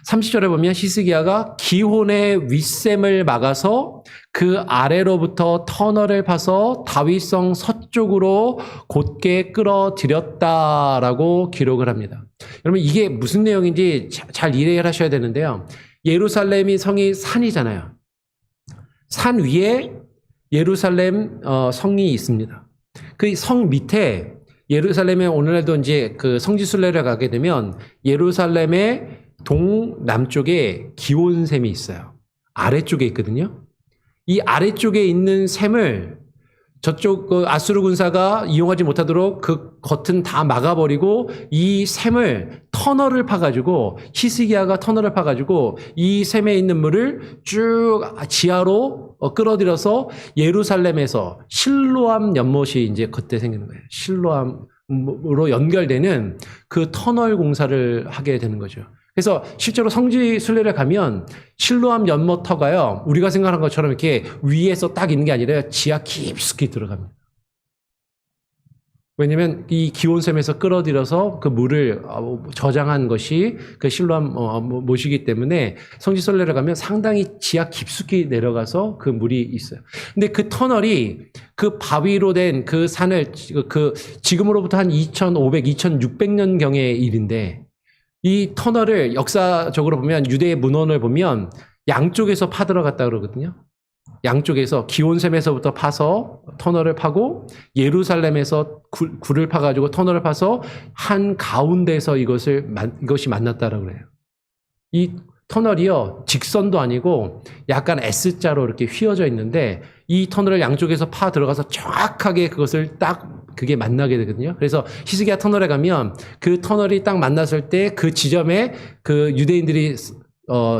30절에 보면 히스기야가 기혼의 윗샘을 막아서 그 아래로부터 터널을 파서 다윗성 서쪽으로 곧게 끌어들였다라고 기록을 합니다. 여러분, 이게 무슨 내용인지 잘 이해를 하셔야 되는데요. 예루살렘이 성이 산이잖아요. 산 위에 예루살렘 성이 있습니다. 그 성 밑에 예루살렘에 오늘날도 이제 그 성지순례를 가게 되면 예루살렘의 동남쪽에 기온샘이 있어요. 아래쪽에 있거든요. 이 아래쪽에 있는 샘을 저쪽 그 아수르 군사가 이용하지 못하도록 그 겉은 다 막아버리고 이 샘을 터널을 파가지고, 히스기야가 터널을 파가지고 이 샘에 있는 물을 쭉 지하로 끌어들여서 예루살렘에서 실로암 연못이 이제 그때 생기는 거예요. 실로암으로 연결되는 그 터널 공사를 하게 되는 거죠. 그래서 실제로 성지 순례를 가면 실로암 연못터가요, 우리가 생각하는 것처럼 이렇게 위에서 딱 있는 게 아니라 지하 깊숙이 들어갑니다. 왜냐하면 이 기온샘에서 끌어들여서 그 물을 저장한 것이 그 실로암 못이기 때문에 성지 순례를 가면 상당히 지하 깊숙이 내려가서 그 물이 있어요. 근데 그 터널이 그 바위로 된 그 산을 지금으로부터 한 2,500, 2,600년 경의 일인데, 이 터널을 역사적으로 보면 유대의 문헌을 보면 양쪽에서 파들어갔다 그러거든요. 양쪽에서 기온샘에서부터 파서 터널을 파고 예루살렘에서 굴을 파가지고 터널을 파서 한 가운데서 이것이 만났다라고 그래요. 이 터널이요, 직선도 아니고 약간 S자로 이렇게 휘어져 있는데 이 터널을 양쪽에서 파 들어가서 정확하게 그것을 딱 그게 만나게 되거든요. 그래서 히스기야 터널에 가면 그 터널이 딱 만났을 때 그 지점에 그 유대인들이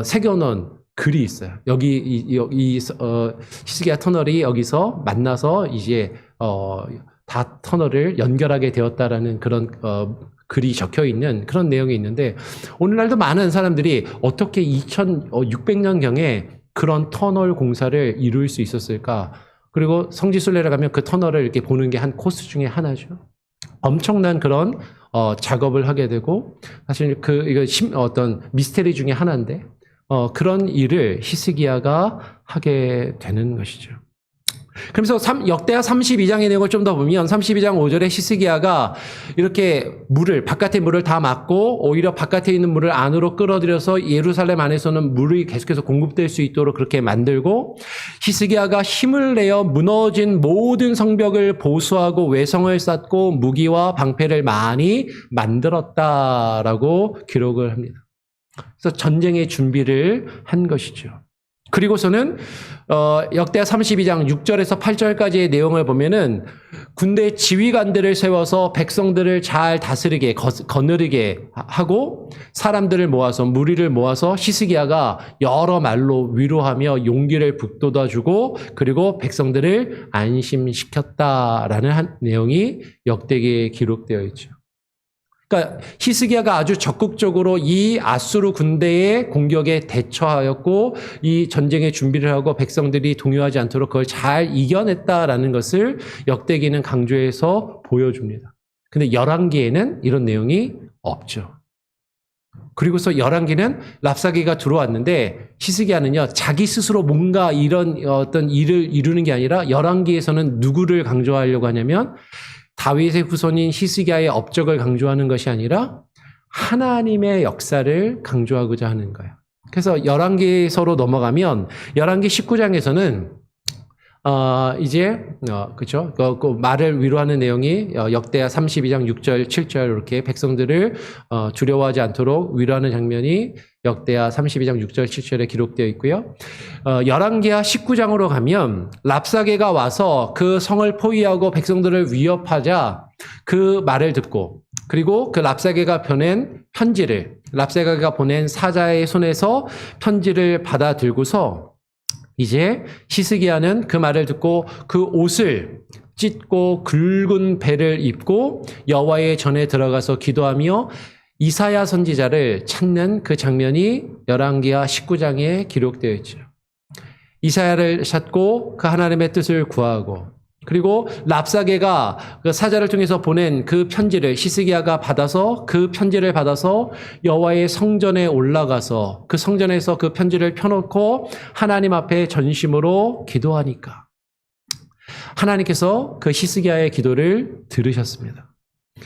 새겨놓은 글이 있어요. 히스기야 터널이 여기서 만나서 이제 다 터널을 연결하게 되었다라는 그런 글이 적혀 있는 그런 내용이 있는데, 오늘날도 많은 사람들이 어떻게 2,600년경에 그런 터널 공사를 이룰 수 있었을까? 그리고 성지순례를 가면 그 터널을 이렇게 보는 게 한 코스 중에 하나죠. 엄청난 그런 작업을 하게 되고, 사실 이거 어떤 미스테리 중에 하나인데, 그런 일을 히스기야가 하게 되는 것이죠. 그러면서 역대하 32장의 내용을 좀 더 보면 32장 5절에 히스기야가 이렇게 바깥의 물을 다 막고 오히려 바깥에 있는 물을 안으로 끌어들여서 예루살렘 안에서는 물이 계속해서 공급될 수 있도록 그렇게 만들고, 히스기야가 힘을 내어 무너진 모든 성벽을 보수하고 외성을 쌓고 무기와 방패를 많이 만들었다라고 기록을 합니다. 그래서 전쟁의 준비를 한 것이죠. 그리고서는 역대하 32장 6절에서 8절까지의 내용을 보면은 군대 지휘관들을 세워서 백성들을 잘 다스리게 거느리게 하고 사람들을 모아서 무리를 모아서 히스기야가 여러 말로 위로하며 용기를 북돋아주고 그리고 백성들을 안심시켰다라는 내용이 역대기에 기록되어 있죠. 그러니까 히스기야가 아주 적극적으로 이 아수르 군대의 공격에 대처하였고 이 전쟁의 준비를 하고 백성들이 동요하지 않도록 그걸 잘 이겨냈다라는 것을 역대기는 강조해서 보여줍니다. 근데 열왕기에는 이런 내용이 없죠. 그리고서 열왕기는 랍사기가 들어왔는데 히스기야는요, 자기 스스로 뭔가 이런 어떤 일을 이루는 게 아니라 열왕기에서는 누구를 강조하려고 하냐면 다윗의 후손인 히스기야의 업적을 강조하는 것이 아니라 하나님의 역사를 강조하고자 하는 거예요. 그래서 열왕기서로 넘어가면 열왕기 19장에서는 이제 그죠? 그 말을 위로하는 내용이 역대하 32장 6절 7절 이렇게 백성들을 두려워하지 않도록 위로하는 장면이 역대하 32장 6절 7절에 기록되어 있고요. 열왕기하 19장으로 가면 랍사게가 와서 그 성을 포위하고 백성들을 위협하자 그 말을 듣고, 그리고 그 랍사게가 보낸 편지를, 랍사게가 보낸 사자의 손에서 편지를 받아 들고서 이제 히스기야는 그 말을 듣고 그 옷을 찢고 굵은 배를 입고 여호와의 전에 들어가서 기도하며 이사야 선지자를 찾는 그 장면이 열왕기하 19장에 기록되어 있죠. 이사야를 찾고 그 하나님의 뜻을 구하고, 그리고 랍사게가 그 사자를 통해서 보낸 그 편지를 히스기야가 받아서 그 편지를 받아서 여호와의 성전에 올라가서 그 성전에서 그 편지를 펴놓고 하나님 앞에 전심으로 기도하니까 하나님께서 그 히스기야의 기도를 들으셨습니다.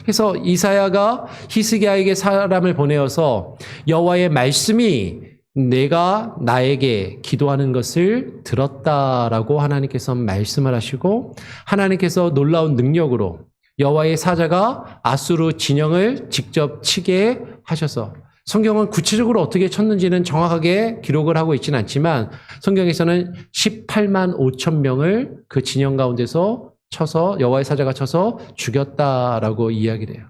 그래서 이사야가 히스기야에게 사람을 보내어서 여호와의 말씀이 내가 나에게 기도하는 것을 들었다라고 하나님께서 말씀을 하시고, 하나님께서 놀라운 능력으로 여호와의 사자가 아수르 진영을 직접 치게 하셔서, 성경은 구체적으로 어떻게 쳤는지는 정확하게 기록을 하고 있지는 않지만 성경에서는 18만 5천 명을 그 진영 가운데서 쳐서 여호와의 사자가 쳐서 죽였다라고 이야기를 해요.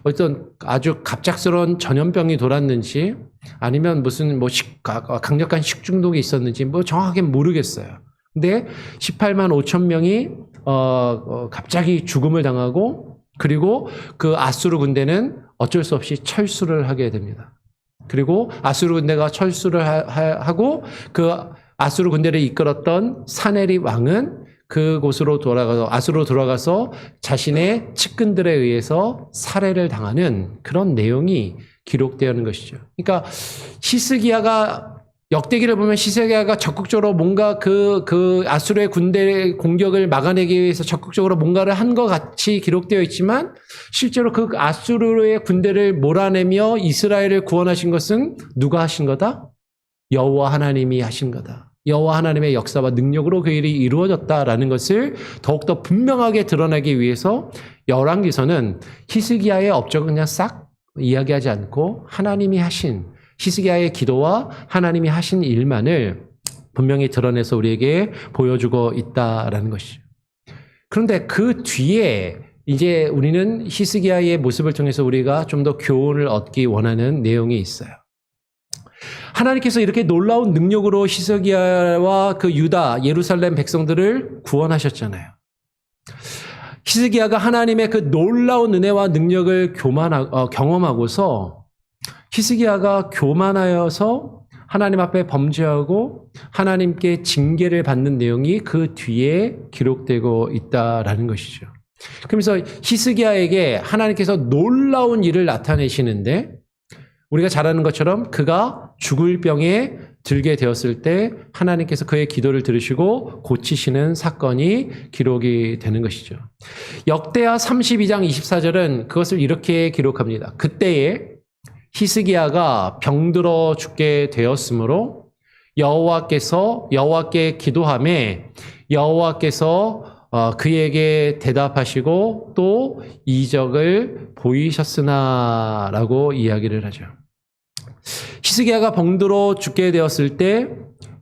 어떤 아주 갑작스러운 전염병이 돌았는지 아니면 무슨 강력한 식중독이 있었는지 정확하게 모르겠어요. 근데 18만 5천 명이 갑자기 죽음을 당하고, 그리고 그 아수르 군대는 어쩔 수 없이 철수를 하게 됩니다. 그리고 아수르 군대가 철수를 하고 그 아수르 군대를 이끌었던 사네립 왕은 그곳으로 돌아가서 아수르로 돌아가서 자신의 측근들에 의해서 살해를 당하는 그런 내용이 기록되어 있는 것이죠. 그러니까 히스기야가, 역대기를 보면 히스기야가 적극적으로 뭔가 그 아수르의 군대 공격을 막아내기 위해서 적극적으로 뭔가를 한 것 같이 기록되어 있지만, 실제로 그 아수르의 군대를 몰아내며 이스라엘을 구원하신 것은 누가 하신 거다? 여호와 하나님이 하신 거다. 여호와 하나님의 역사와 능력으로 그 일이 이루어졌다라는 것을 더욱더 분명하게 드러내기 위해서 열왕기서는 히스기야의 업적을 그냥 싹 이야기하지 않고 하나님이 하신, 히스기야의 기도와 하나님이 하신 일만을 분명히 드러내서 우리에게 보여주고 있다라는 것이죠. 그런데 그 뒤에 이제 우리는 히스기야의 모습을 통해서 우리가 좀 더 교훈을 얻기 원하는 내용이 있어요. 하나님께서 이렇게 놀라운 능력으로 히스기야와 그 유다, 예루살렘 백성들을 구원하셨잖아요. 히스기야가 하나님의 그 놀라운 은혜와 능력을 경험하고서 히스기야가 교만하여서 하나님 앞에 범죄하고 하나님께 징계를 받는 내용이 그 뒤에 기록되고 있다라는 것이죠. 그러면서 히스기야에게 하나님께서 놀라운 일을 나타내시는데, 우리가 잘 아는 것처럼 그가 죽을 병에 들게 되었을 때 하나님께서 그의 기도를 들으시고 고치시는 사건이 기록이 되는 것이죠. 역대하 32장 24절은 그것을 이렇게 기록합니다. 그때에 히스기야가 병들어 죽게 되었으므로 여호와께 기도하매 여호와께서 그에게 대답하시고 또 이적을 보이셨으나라고 이야기를 하죠. 히스기야가 병들어 죽게 되었을 때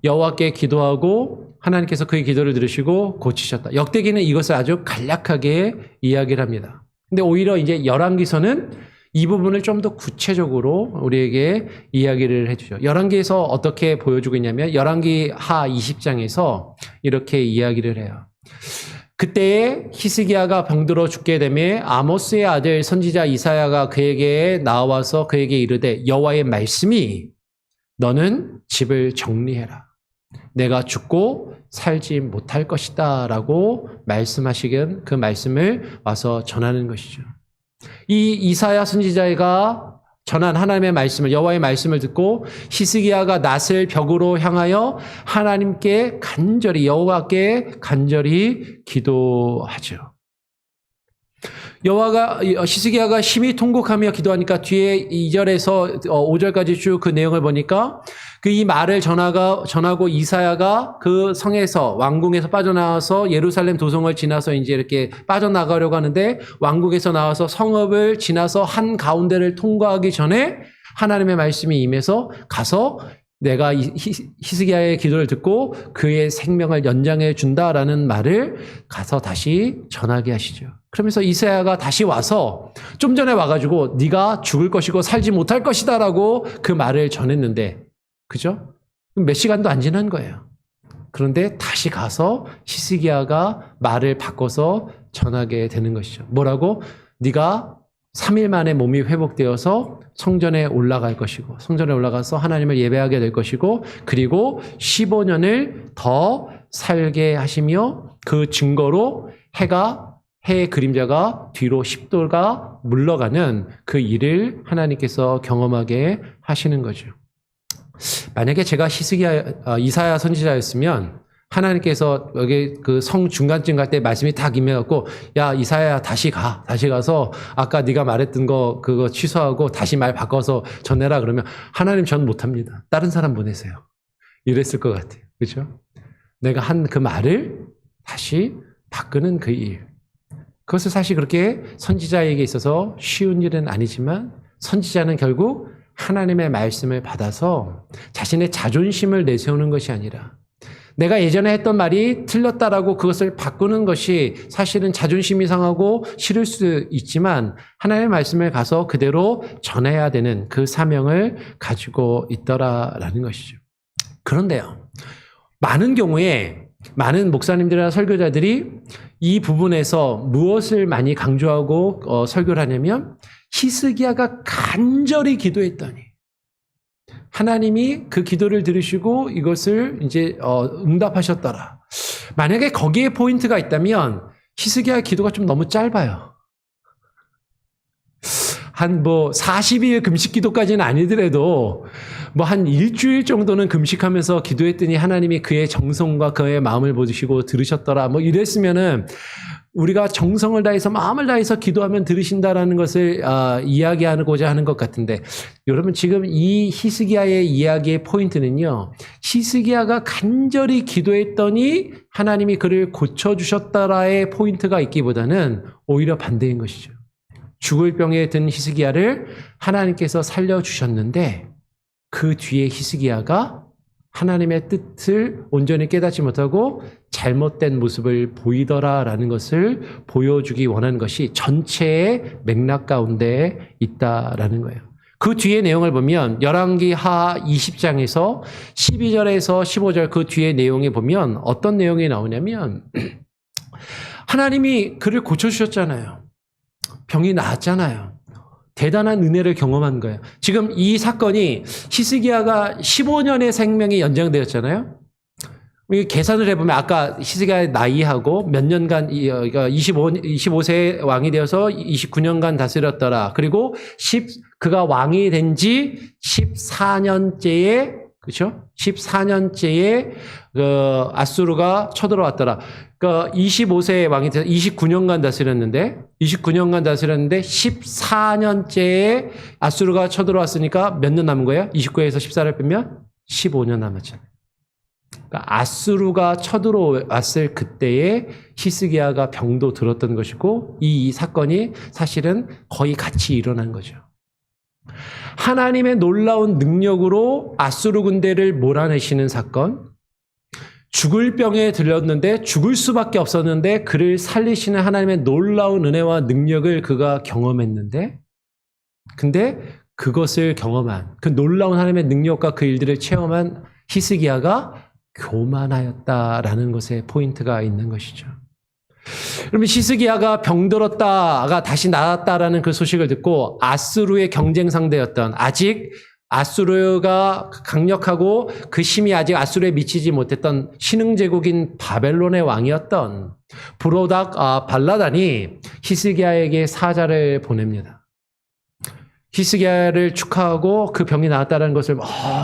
여호와께 기도하고 하나님께서 그의 기도를 들으시고 고치셨다. 역대기는 이것을 아주 간략하게 이야기를 합니다. 근데 오히려 이제 열왕기서는 이 부분을 좀 더 구체적으로 우리에게 이야기를 해주죠. 열왕기에서 어떻게 보여주고 있냐면 열왕기 하 20장에서 이렇게 이야기를 해요. 그때에 히스기야가 병들어 죽게 되매 아모스의 아들 선지자 이사야가 그에게 나와서 그에게 이르되 여호와의 말씀이 너는 집을 정리해라. 내가 죽고 살지 못할 것이다 라고 말씀하시긴 그 말씀을 와서 전하는 것이죠. 이 이사야 선지자가 전한 하나님의 말씀을, 여호와의 말씀을 듣고 히스기야가 낫을 벽으로 향하여 하나님께 간절히, 여호와께 간절히 기도하죠. 여호와가 히스기야가 심히 통곡하며 기도하니까 뒤에 2절에서 5절까지 쭉 그 내용을 보니까 그 이 말을 전하고 이사야가 그 성에서 왕궁에서 빠져나와서 예루살렘 도성을 지나서 이제 이렇게 빠져나가려고 하는데 왕궁에서 나와서 성읍을 지나서 한 가운데를 통과하기 전에 하나님의 말씀이 임해서 가서 내가 히스기야의 기도를 듣고 그의 생명을 연장해 준다라는 말을 가서 다시 전하게 하시죠. 그러면서 이사야가 다시 와서 좀 전에 와가지고 네가 죽을 것이고 살지 못할 것이다라고 그 말을 전했는데, 그죠? 몇 시간도 안 지난 거예요. 그런데 다시 가서 히스기야가 말을 바꿔서 전하게 되는 것이죠. 뭐라고? 네가 3일 만에 몸이 회복되어서 성전에 올라갈 것이고, 성전에 올라가서 하나님을 예배하게 될 것이고, 그리고 15년을 더 살게 하시며 그 증거로 해의 그림자가 뒤로 10도가 물러가는 그 일을 하나님께서 경험하게 하시는 거죠. 만약에 제가 이사야 선지자였으면 하나님께서 여기 그 성 중간쯤 갈 때 말씀이 딱 임해갖고, 야 이사야 다시 가서 아까 네가 말했던 거 그거 취소하고 다시 말 바꿔서 전해라 그러면 하나님 전 못합니다. 다른 사람 보내세요. 이랬을 것 같아요. 그렇죠? 내가 한 그 말을 다시 바꾸는 그 일. 그것은 사실 그렇게 선지자에게 있어서 쉬운 일은 아니지만 선지자는 결국 하나님의 말씀을 받아서 자신의 자존심을 내세우는 것이 아니라 내가 예전에 했던 말이 틀렸다라고 그것을 바꾸는 것이 사실은 자존심이 상하고 싫을 수 있지만 하나님의 말씀을 가서 그대로 전해야 되는 그 사명을 가지고 있더라라는 것이죠. 그런데요, 많은 경우에 많은 목사님들이나 설교자들이 이 부분에서 무엇을 많이 강조하고 설교를 하냐면 히스기야가 간절히 기도했더니 하나님이 그 기도를 들으시고 이것을 이제 응답하셨더라. 만약에 거기에 포인트가 있다면 히스기야의 기도가 좀 너무 짧아요. 한 40일 금식 기도까지는 아니더라도 한 일주일 정도는 금식하면서 기도했더니 하나님이 그의 정성과 그의 마음을 보시고 들으셨더라. 이랬으면은 우리가 정성을 다해서 마음을 다해서 기도하면 들으신다라는 것을 이야기하고자 하는 것 같은데, 여러분 지금 이 히스기야의 이야기의 포인트는요, 히스기야가 간절히 기도했더니 하나님이 그를 고쳐주셨다라의 포인트가 있기보다는 오히려 반대인 것이죠. 죽을 병에 든 히스기야를 하나님께서 살려주셨는데 그 뒤에 히스기야가 하나님의 뜻을 온전히 깨닫지 못하고 잘못된 모습을 보이더라라는 것을 보여주기 원하는 것이 전체의 맥락 가운데 있다라는 거예요. 그 뒤에 내용을 보면 열왕기 하 20장에서 12절에서 15절 그 뒤에 내용에 보면 어떤 내용이 나오냐면 하나님이 그를 고쳐주셨잖아요. 병이 나았잖아요. 대단한 은혜를 경험한 거예요. 지금 이 사건이 히스기야가 15년의 생명이 연장되었잖아요. 계산을 해보면 아까 히스기야의 나이하고 몇 년간 25세 왕이 되어서 29년간 다스렸더라. 그리고 그가 왕이 된 지 14년째에, 그렇죠? 14년째에 아수르가 쳐들어왔더라. 그러니까 25세의 왕이 돼서 29년간 다스렸는데 14년째에 아수르가 쳐들어왔으니까 몇 년 남은 거예요? 29에서 14를 빼면 15년 남았잖아요. 그러니까 아수르가 쳐들어왔을 그때에 히스기야가 병도 들었던 것이고 이 사건이 사실은 거의 같이 일어난 거죠. 하나님의 놀라운 능력으로 아수르 군대를 몰아내시는 사건, 죽을 병에 들렸는데 죽을 수밖에 없었는데 그를 살리시는 하나님의 놀라운 은혜와 능력을 그가 경험했는데, 근데 그것을 경험한 그 놀라운 하나님의 능력과 그 일들을 체험한 히스기야가 교만하였다라는 것에 포인트가 있는 것이죠. 그러면 히스기야가 병들었다가 다시 나았다라는 그 소식을 듣고 아수르의 경쟁 상대였던, 아직 아수르가 강력하고 그 힘이 아직 아수르에 미치지 못했던 신흥제국인 바벨론의 왕이었던 브로닥 발라단이 히스기야에게 사자를 보냅니다. 히스기야를 축하하고 그 병이 나았다는 것을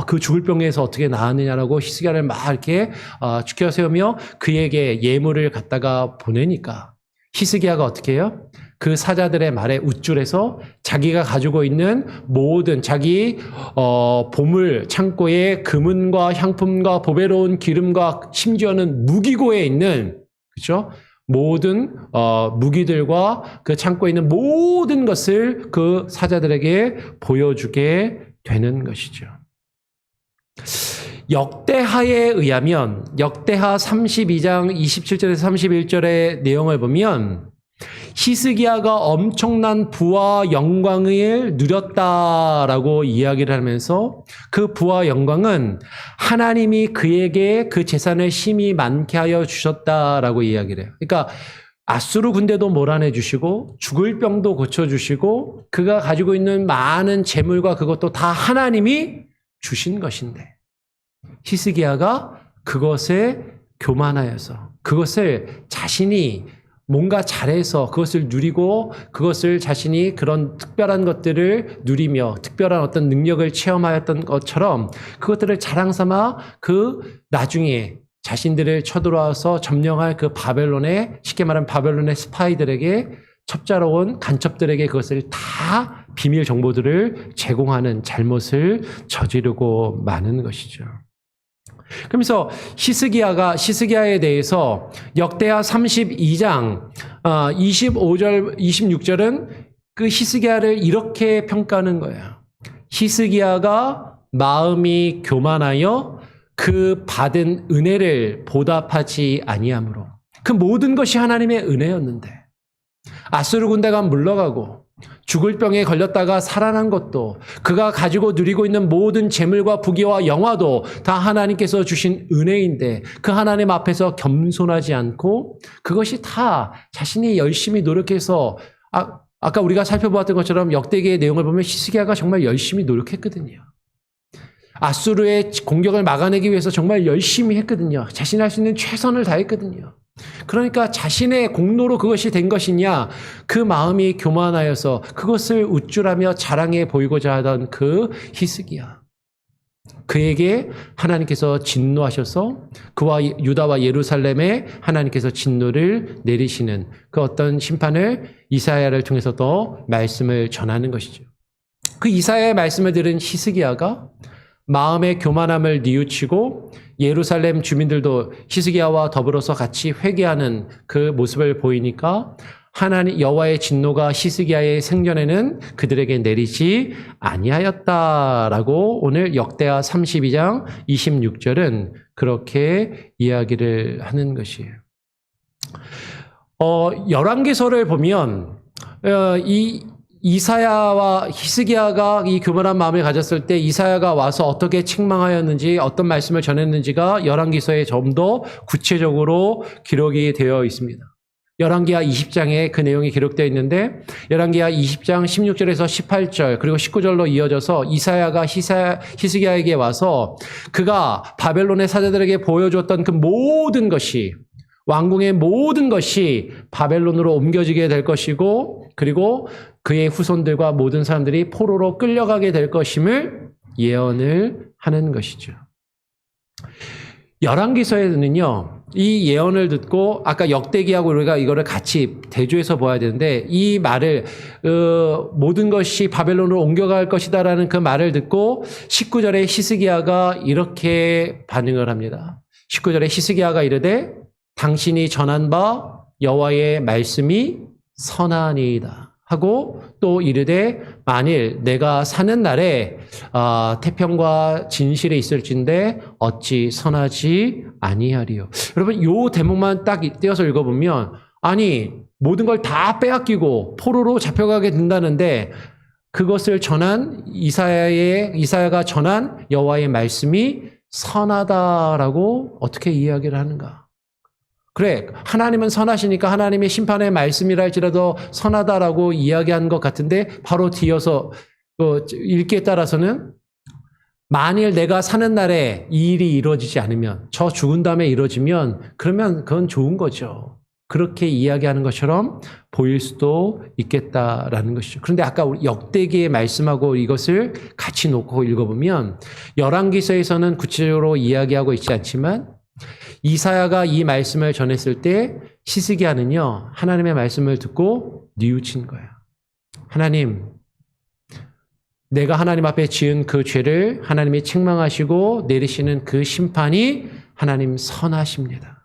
그 죽을 병에서 어떻게 나았느냐라고 히스기야를 막 이렇게 축켜 세우며 그에게 예물을 갖다가 보내니까 히스기야가 어떻게 해요? 그 사자들의 말에 우쭐해서 자기가 가지고 있는 모든 자기 보물 창고에 금은과 향품과 보배로운 기름과 심지어는 무기고에 있는 그렇죠? 모든 무기들과 그 창고에 있는 모든 것을 그 사자들에게 보여주게 되는 것이죠. 역대하에 의하면 역대하 32장 27절에서 31절의 내용을 보면 히스기야가 엄청난 부와 영광을 누렸다라고 이야기를 하면서 그 부와 영광은 하나님이 그에게 그 재산을 심히 많게 하여 주셨다라고 이야기를 해요. 그러니까 아수르 군대도 몰아내 주시고 죽을 병도 고쳐주시고 그가 가지고 있는 많은 재물과 그것도 다 하나님이 주신 것인데 히스기야가 그것에 교만하여서 그것을 자신이 뭔가 잘해서 그것을 누리고 그것을 자신이 그런 특별한 것들을 누리며 특별한 어떤 능력을 체험하였던 것처럼 그것들을 자랑삼아 그 나중에 자신들을 쳐들어와서 점령할 그 바벨론의 쉽게 말하면 바벨론의 스파이들에게 첩자로운 간첩들에게 그것을 다 비밀 정보들을 제공하는 잘못을 저지르고 마는 것이죠. 그러면서 히스기야에 대해서 역대하 32장 25절, 26절은 그 히스기야를 이렇게 평가하는 거예요. 히스기야가 마음이 교만하여 그 받은 은혜를 보답하지 아니함으로 그 모든 것이 하나님의 은혜였는데 아수르 군대가 물러가고 죽을 병에 걸렸다가 살아난 것도 그가 가지고 누리고 있는 모든 재물과 부귀와 영화도 다 하나님께서 주신 은혜인데 그 하나님 앞에서 겸손하지 않고 그것이 다 자신이 열심히 노력해서 아까 우리가 살펴보았던 것처럼 역대기의 내용을 보면 히스기야가 정말 열심히 노력했거든요. 아수르의 공격을 막아내기 위해서 정말 열심히 했거든요. 자신이 할 수 있는 최선을 다했거든요. 그러니까 자신의 공로로 그것이 된 것이냐 그 마음이 교만하여서 그것을 우쭐하며 자랑해 보이고자 하던 그 히스기야 그에게 하나님께서 진노하셔서 그와 유다와 예루살렘에 하나님께서 진노를 내리시는 그 어떤 심판을 이사야를 통해서 또 말씀을 전하는 것이죠. 그 이사야의 말씀을 들은 히스기야가 마음의 교만함을 뉘우치고 예루살렘 주민들도 히스기야와 더불어서 같이 회개하는 그 모습을 보이니까 하나님 여호와의 진노가 히스기야의 생전에는 그들에게 내리지 아니하였다라고 오늘 역대하 32장 26절은 그렇게 이야기를 하는 것이에요. 열왕기서를 보면 이 이사야와 히스기야가 이 교만한 마음을 가졌을 때 이사야가 와서 어떻게 책망하였는지 어떤 말씀을 전했는지가 열왕기서에 좀 더 구체적으로 기록이 되어 있습니다. 열왕기하 20장에 그 내용이 기록되어 있는데 열왕기하 20장 16절에서 18절 그리고 19절로 이어져서 이사야가 히스기야에게 와서 그가 바벨론의 사자들에게 보여주었던 그 모든 것이 왕궁의 모든 것이 바벨론으로 옮겨지게 될 것이고 그리고 그의 후손들과 모든 사람들이 포로로 끌려가게 될 것임을 예언을 하는 것이죠. 열왕기서에는요, 이 예언을 듣고 아까 역대기하고 우리가 이거를 같이 대조해서 봐야 되는데 이 말을 모든 것이 바벨론으로 옮겨갈 것이다라는 그 말을 듣고 19절에 히스기야가 이렇게 반응을 합니다. 19절에 히스기야가 이르되 당신이 전한 바 여호와의 말씀이 선하니이다 하고 또 이르되 만일 내가 사는 날에 태평과 진실이 있을진데 어찌 선하지 아니하리요. 여러분 이 대목만 딱 떼어서 읽어보면 아니 모든 걸 다 빼앗기고 포로로 잡혀가게 된다는데 그것을 전한 이사야가 전한 여호와의 말씀이 선하다라고 어떻게 이야기를 하는가? 그래, 하나님은 선하시니까 하나님의 심판의 말씀이라 할지라도 선하다라고 이야기한 것 같은데 바로 뒤어서 읽기에 따라서는 만일 내가 사는 날에 이 일이 이루어지지 않으면 저 죽은 다음에 이루어지면 그러면 그건 좋은 거죠. 그렇게 이야기하는 것처럼 보일 수도 있겠다라는 것이죠. 그런데 아까 역대기의 말씀하고 이것을 같이 놓고 읽어보면 열왕기서에서는 구체적으로 이야기하고 있지 않지만 이사야가 이 말씀을 전했을 때 히스기야는요 하나님의 말씀을 듣고 뉘우친 거야. 하나님, 내가 하나님 앞에 지은 그 죄를 하나님이 책망하시고 내리시는 그 심판이 하나님 선하십니다.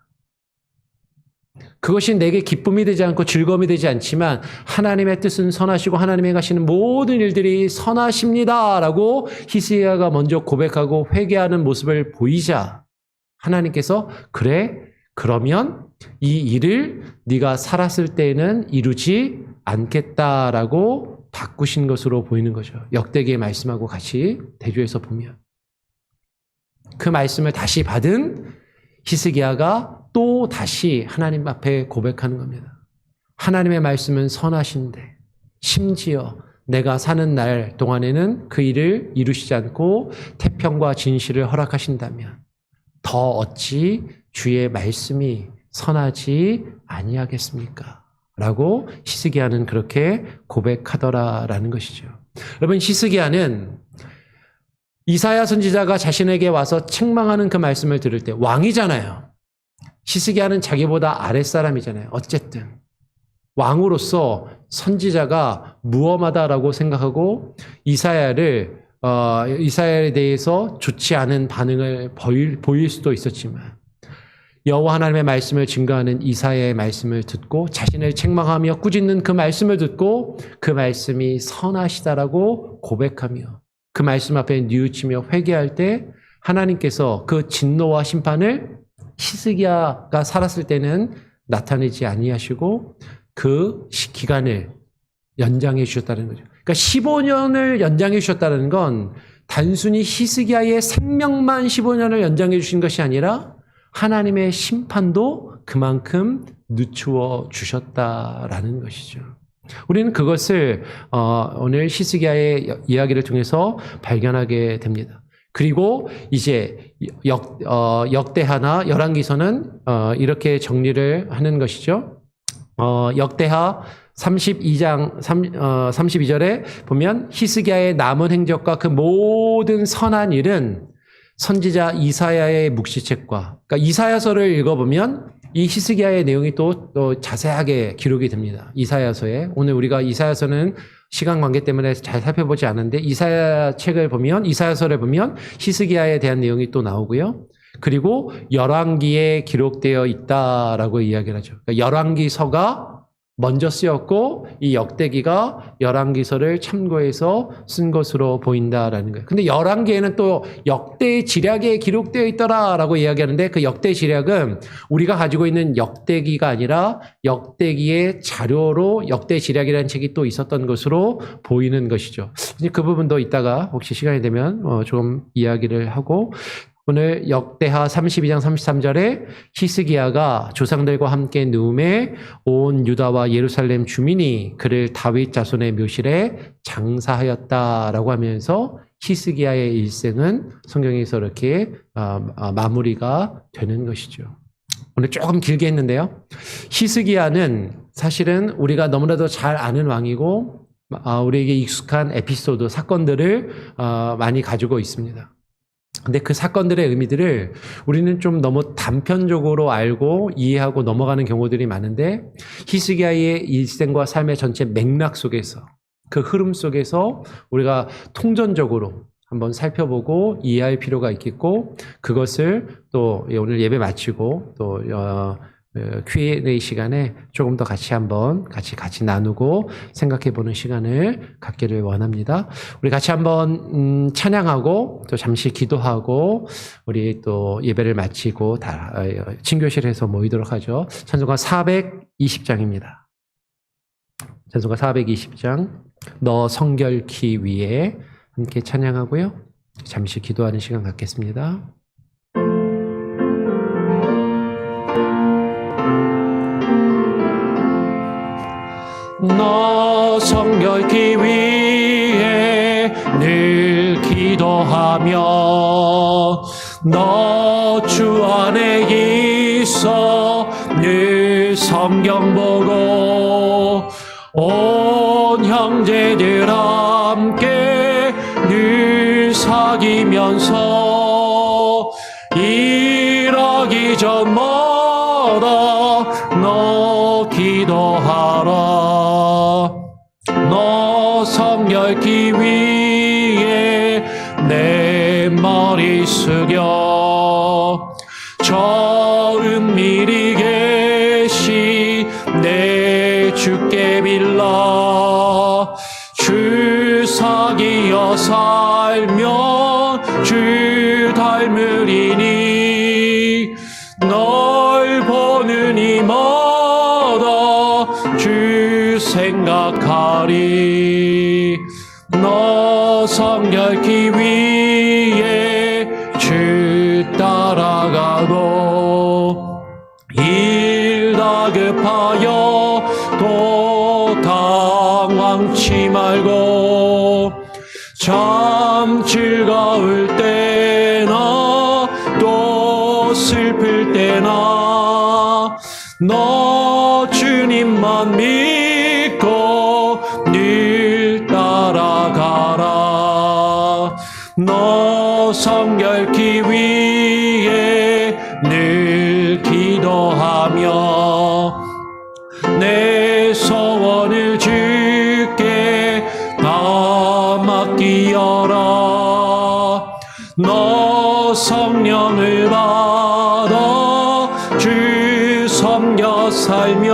그것이 내게 기쁨이 되지 않고 즐거움이 되지 않지만 하나님의 뜻은 선하시고 하나님이 하시는 모든 일들이 선하십니다라고 히스기야가 먼저 고백하고 회개하는 모습을 보이자 하나님께서 그래, 그러면 이 일을 네가 살았을 때에는 이루지 않겠다라고 바꾸신 것으로 보이는 거죠. 역대기의 말씀하고 같이 대조해서 보면 그 말씀을 다시 받은 히스기야가 또 다시 하나님 앞에 고백하는 겁니다. 하나님의 말씀은 선하신데 심지어 내가 사는 날 동안에는 그 일을 이루시지 않고 태평과 진실을 허락하신다면 더 어찌 주의 말씀이 선하지 아니하겠습니까? 라고 히스기야는 그렇게 고백하더라라는 것이죠. 여러분, 히스기야는 이사야 선지자가 자신에게 와서 책망하는 그 말씀을 들을 때 왕이잖아요. 히스기야는 자기보다 아랫사람이잖아요. 어쨌든 왕으로서 선지자가 무엄하다라고 생각하고 이사야에 대해서 좋지 않은 반응을 보일 수도 있었지만 여호와 하나님의 말씀을 증거하는 이사야의 말씀을 듣고 자신을 책망하며 꾸짖는 그 말씀을 듣고 그 말씀이 선하시다라고 고백하며 그 말씀 앞에 뉘우치며 회개할 때 하나님께서 그 진노와 심판을 히스기야가 살았을 때는 나타내지 아니하시고 그 기간을 연장해 주셨다는 거죠. 그러니까 15년을 연장해 주셨다는 건 단순히 히스기야의 생명만 15년을 연장해 주신 것이 아니라 하나님의 심판도 그만큼 늦추어 주셨다라는 것이죠. 우리는 그것을 오늘 히스기야의 이야기를 통해서 발견하게 됩니다. 그리고 이제 역대하나 열왕기서는 이렇게 정리를 하는 것이죠. 역대하 32장 32절에 보면 히스기야의 남은 행적과 그 모든 선한 일은 선지자 이사야의 묵시책과, 그러니까 이사야서를 읽어보면 이 히스기야의 내용이 또 자세하게 기록이 됩니다. 이사야서에. 오늘 우리가 이사야서는 시간 관계 때문에 잘 살펴보지 않은데 이사야 책을 보면, 이사야서를 보면 히스기야에 대한 내용이 또 나오고요. 그리고 열왕기에 기록되어 있다라고 이야기를 하죠. 그러니까 열왕기서가 먼저 쓰였고 이 역대기가 열왕기서를 참고해서 쓴 것으로 보인다라는 거예요. 근데 열왕기에는 또 역대 지략에 기록되어 있더라라고 이야기하는데 그 역대 지략은 우리가 가지고 있는 역대기가 아니라 역대기의 자료로 역대 지략이라는 책이 또 있었던 것으로 보이는 것이죠. 이제 그 부분도 이따가 혹시 시간이 되면 좀 이야기를 하고, 오늘 역대하 32장 33절에 히스기야가 조상들과 함께 누움에 온 유다와 예루살렘 주민이 그를 다윗 자손의 묘실에 장사하였다라고 하면서 히스기야의 일생은 성경에서 이렇게 마무리가 되는 것이죠. 오늘 조금 길게 했는데요. 히스기야는 사실은 우리가 너무나도 잘 아는 왕이고 우리에게 익숙한 에피소드, 사건들을 많이 가지고 있습니다. 근데 그 사건들의 의미들을 우리는 좀 너무 단편적으로 알고 이해하고 넘어가는 경우들이 많은데 히스기야의 일생과 삶의 전체 맥락 속에서, 그 흐름 속에서 우리가 통전적으로 한번 살펴보고 이해할 필요가 있겠고, 그것을 또 오늘 예배 마치고 또 Q&A 시간에 조금 더 같이 한번 같이 나누고 생각해보는 시간을 갖기를 원합니다. 우리 같이 한번 찬양하고 또 잠시 기도하고 우리 또 예배를 마치고 다 친교실에서 모이도록 하죠. 찬송가 420장입니다. 찬송가 420장 너 성결키 위에 함께 찬양하고요. 잠시 기도하는 시간 갖겠습니다. 너 성결키 위에 늘 기도하며 너 주 안에 있어 늘 성경 보고 온 형제들 함께 늘 사귀면서 일하기 전마다 너 기도하라. 성결케 위해 내 머리 숙여 저 은밀히 계시 내 주께 빌라 주 사귀어 살며 주 닮으리니 널 보는 이마다 주 생각하리 너 성결케 위해 주 따라가도 일 다급하여 또 당황치 말고 참 즐거울 때나 또 슬플 때나 너 주님만 믿고 늘 따라가라 너 성결케 위해 늘 기도하며 내 소원을 주께 다 맡기어라 너 성령을 받아 주 섬겨 살면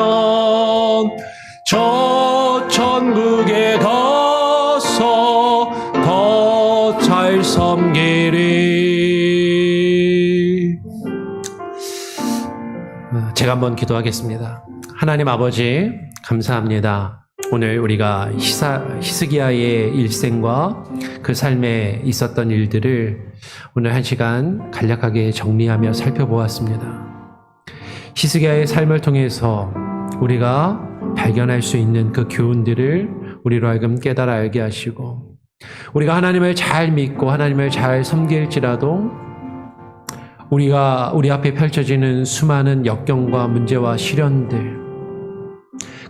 저 천국에 가서 더 잘 섬기리. 제가 한번 기도하겠습니다. 하나님 아버지 감사합니다. 오늘 우리가 히스기야의 일생과 그 삶에 있었던 일들을 오늘 한 시간 간략하게 정리하며 살펴보았습니다. 히스기야의 삶을 통해서 우리가 발견할 수 있는 그 교훈들을 우리로 하여금 깨달아 알게 하시고 우리가 하나님을 잘 믿고 하나님을 잘 섬길지라도 우리가 우리 앞에 펼쳐지는 수많은 역경과 문제와 시련들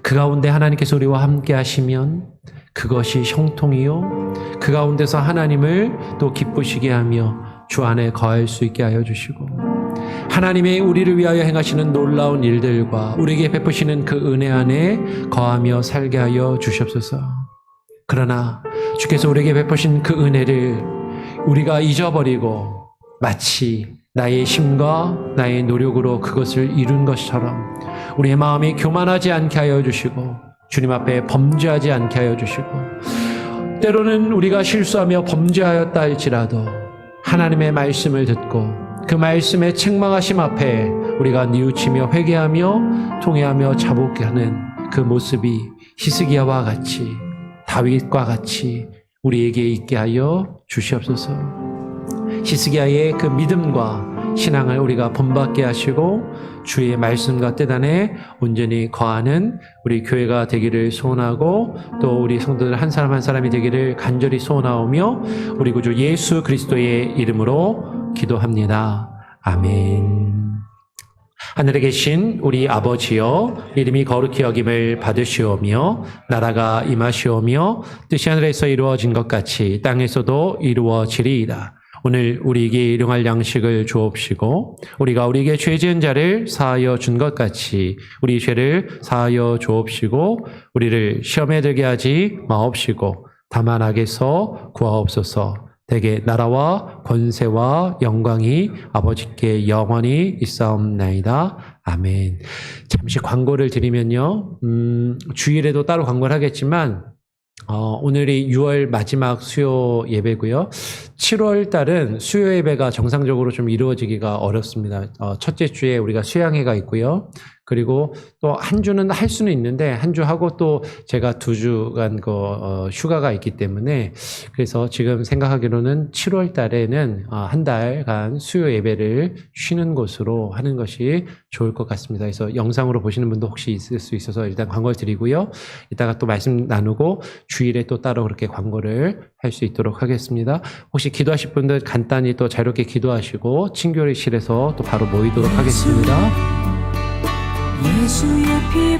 그 가운데 하나님께서 우리와 함께 하시면 그것이 형통이요 그 가운데서 하나님을 또 기쁘시게 하며 주 안에 거할 수 있게 하여 주시고 하나님의 우리를 위하여 행하시는 놀라운 일들과 우리에게 베푸시는 그 은혜 안에 거하며 살게 하여 주시옵소서. 그러나 주께서 우리에게 베푸신 그 은혜를 우리가 잊어버리고 마치 나의 힘과 나의 노력으로 그것을 이룬 것처럼 우리의 마음이 교만하지 않게 하여 주시고 주님 앞에 범죄하지 않게 하여 주시고 때로는 우리가 실수하며 범죄하였다 할지라도 하나님의 말씀을 듣고 그 말씀의 책망하심 앞에 우리가 뉘우치며 회개하며 통회하며 자복케 하는 그 모습이 히스기야와 같이 다윗과 같이 우리에게 있게 하여 주시옵소서. 히스기야의 그 믿음과 신앙을 우리가 본받게 하시고 주의 말씀과 뜻 안에 온전히 거하는 우리 교회가 되기를 소원하고 또 우리 성도들 한 사람 한 사람이 되기를 간절히 소원하오며 우리 구주 예수 그리스도의 이름으로 기도합니다. 아멘. 하늘에 계신 우리 아버지여 이름이 거룩히 여김을 받으시오며 나라가 임하시오며 뜻이 하늘에서 이루어진 것 같이 땅에서도 이루어지리이다. 오늘 우리에게 일용할 양식을 주옵시고 우리가 우리에게 죄 지은 자를 사하여 준 것 같이 우리 죄를 사하여 주옵시고 우리를 시험에 들게 하지 마옵시고 다만 악에서 구하옵소서. 대개 나라와 권세와 영광이 아버지께 영원히 있사옵나이다. 아멘. 잠시 광고를 드리면요. 주일에도 따로 광고를 하겠지만 오늘이 6월 마지막 수요 예배고요. 7월 달은 수요 예배가 정상적으로 좀 이루어지기가 어렵습니다. 첫째 주에 우리가 수양회가 있고요. 그리고 또 한 주는 할 수는 있는데 한 주 하고 또 제가 2주간 휴가가 있기 때문에 그래서 지금 생각하기로는 7월 달에는 한 달간 수요 예배를 쉬는 것으로 하는 것이 좋을 것 같습니다. 그래서 영상으로 보시는 분도 혹시 있을 수 있어서 일단 광고를 드리고요. 이따가 또 말씀 나누고 주일에 또 따로 그렇게 광고를 할 수 있도록 하겠습니다. 혹시 기도하실 분들 간단히 또 자유롭게 기도하시고 친교실에서 또 바로 모이도록 하겠습니다. 예수의 피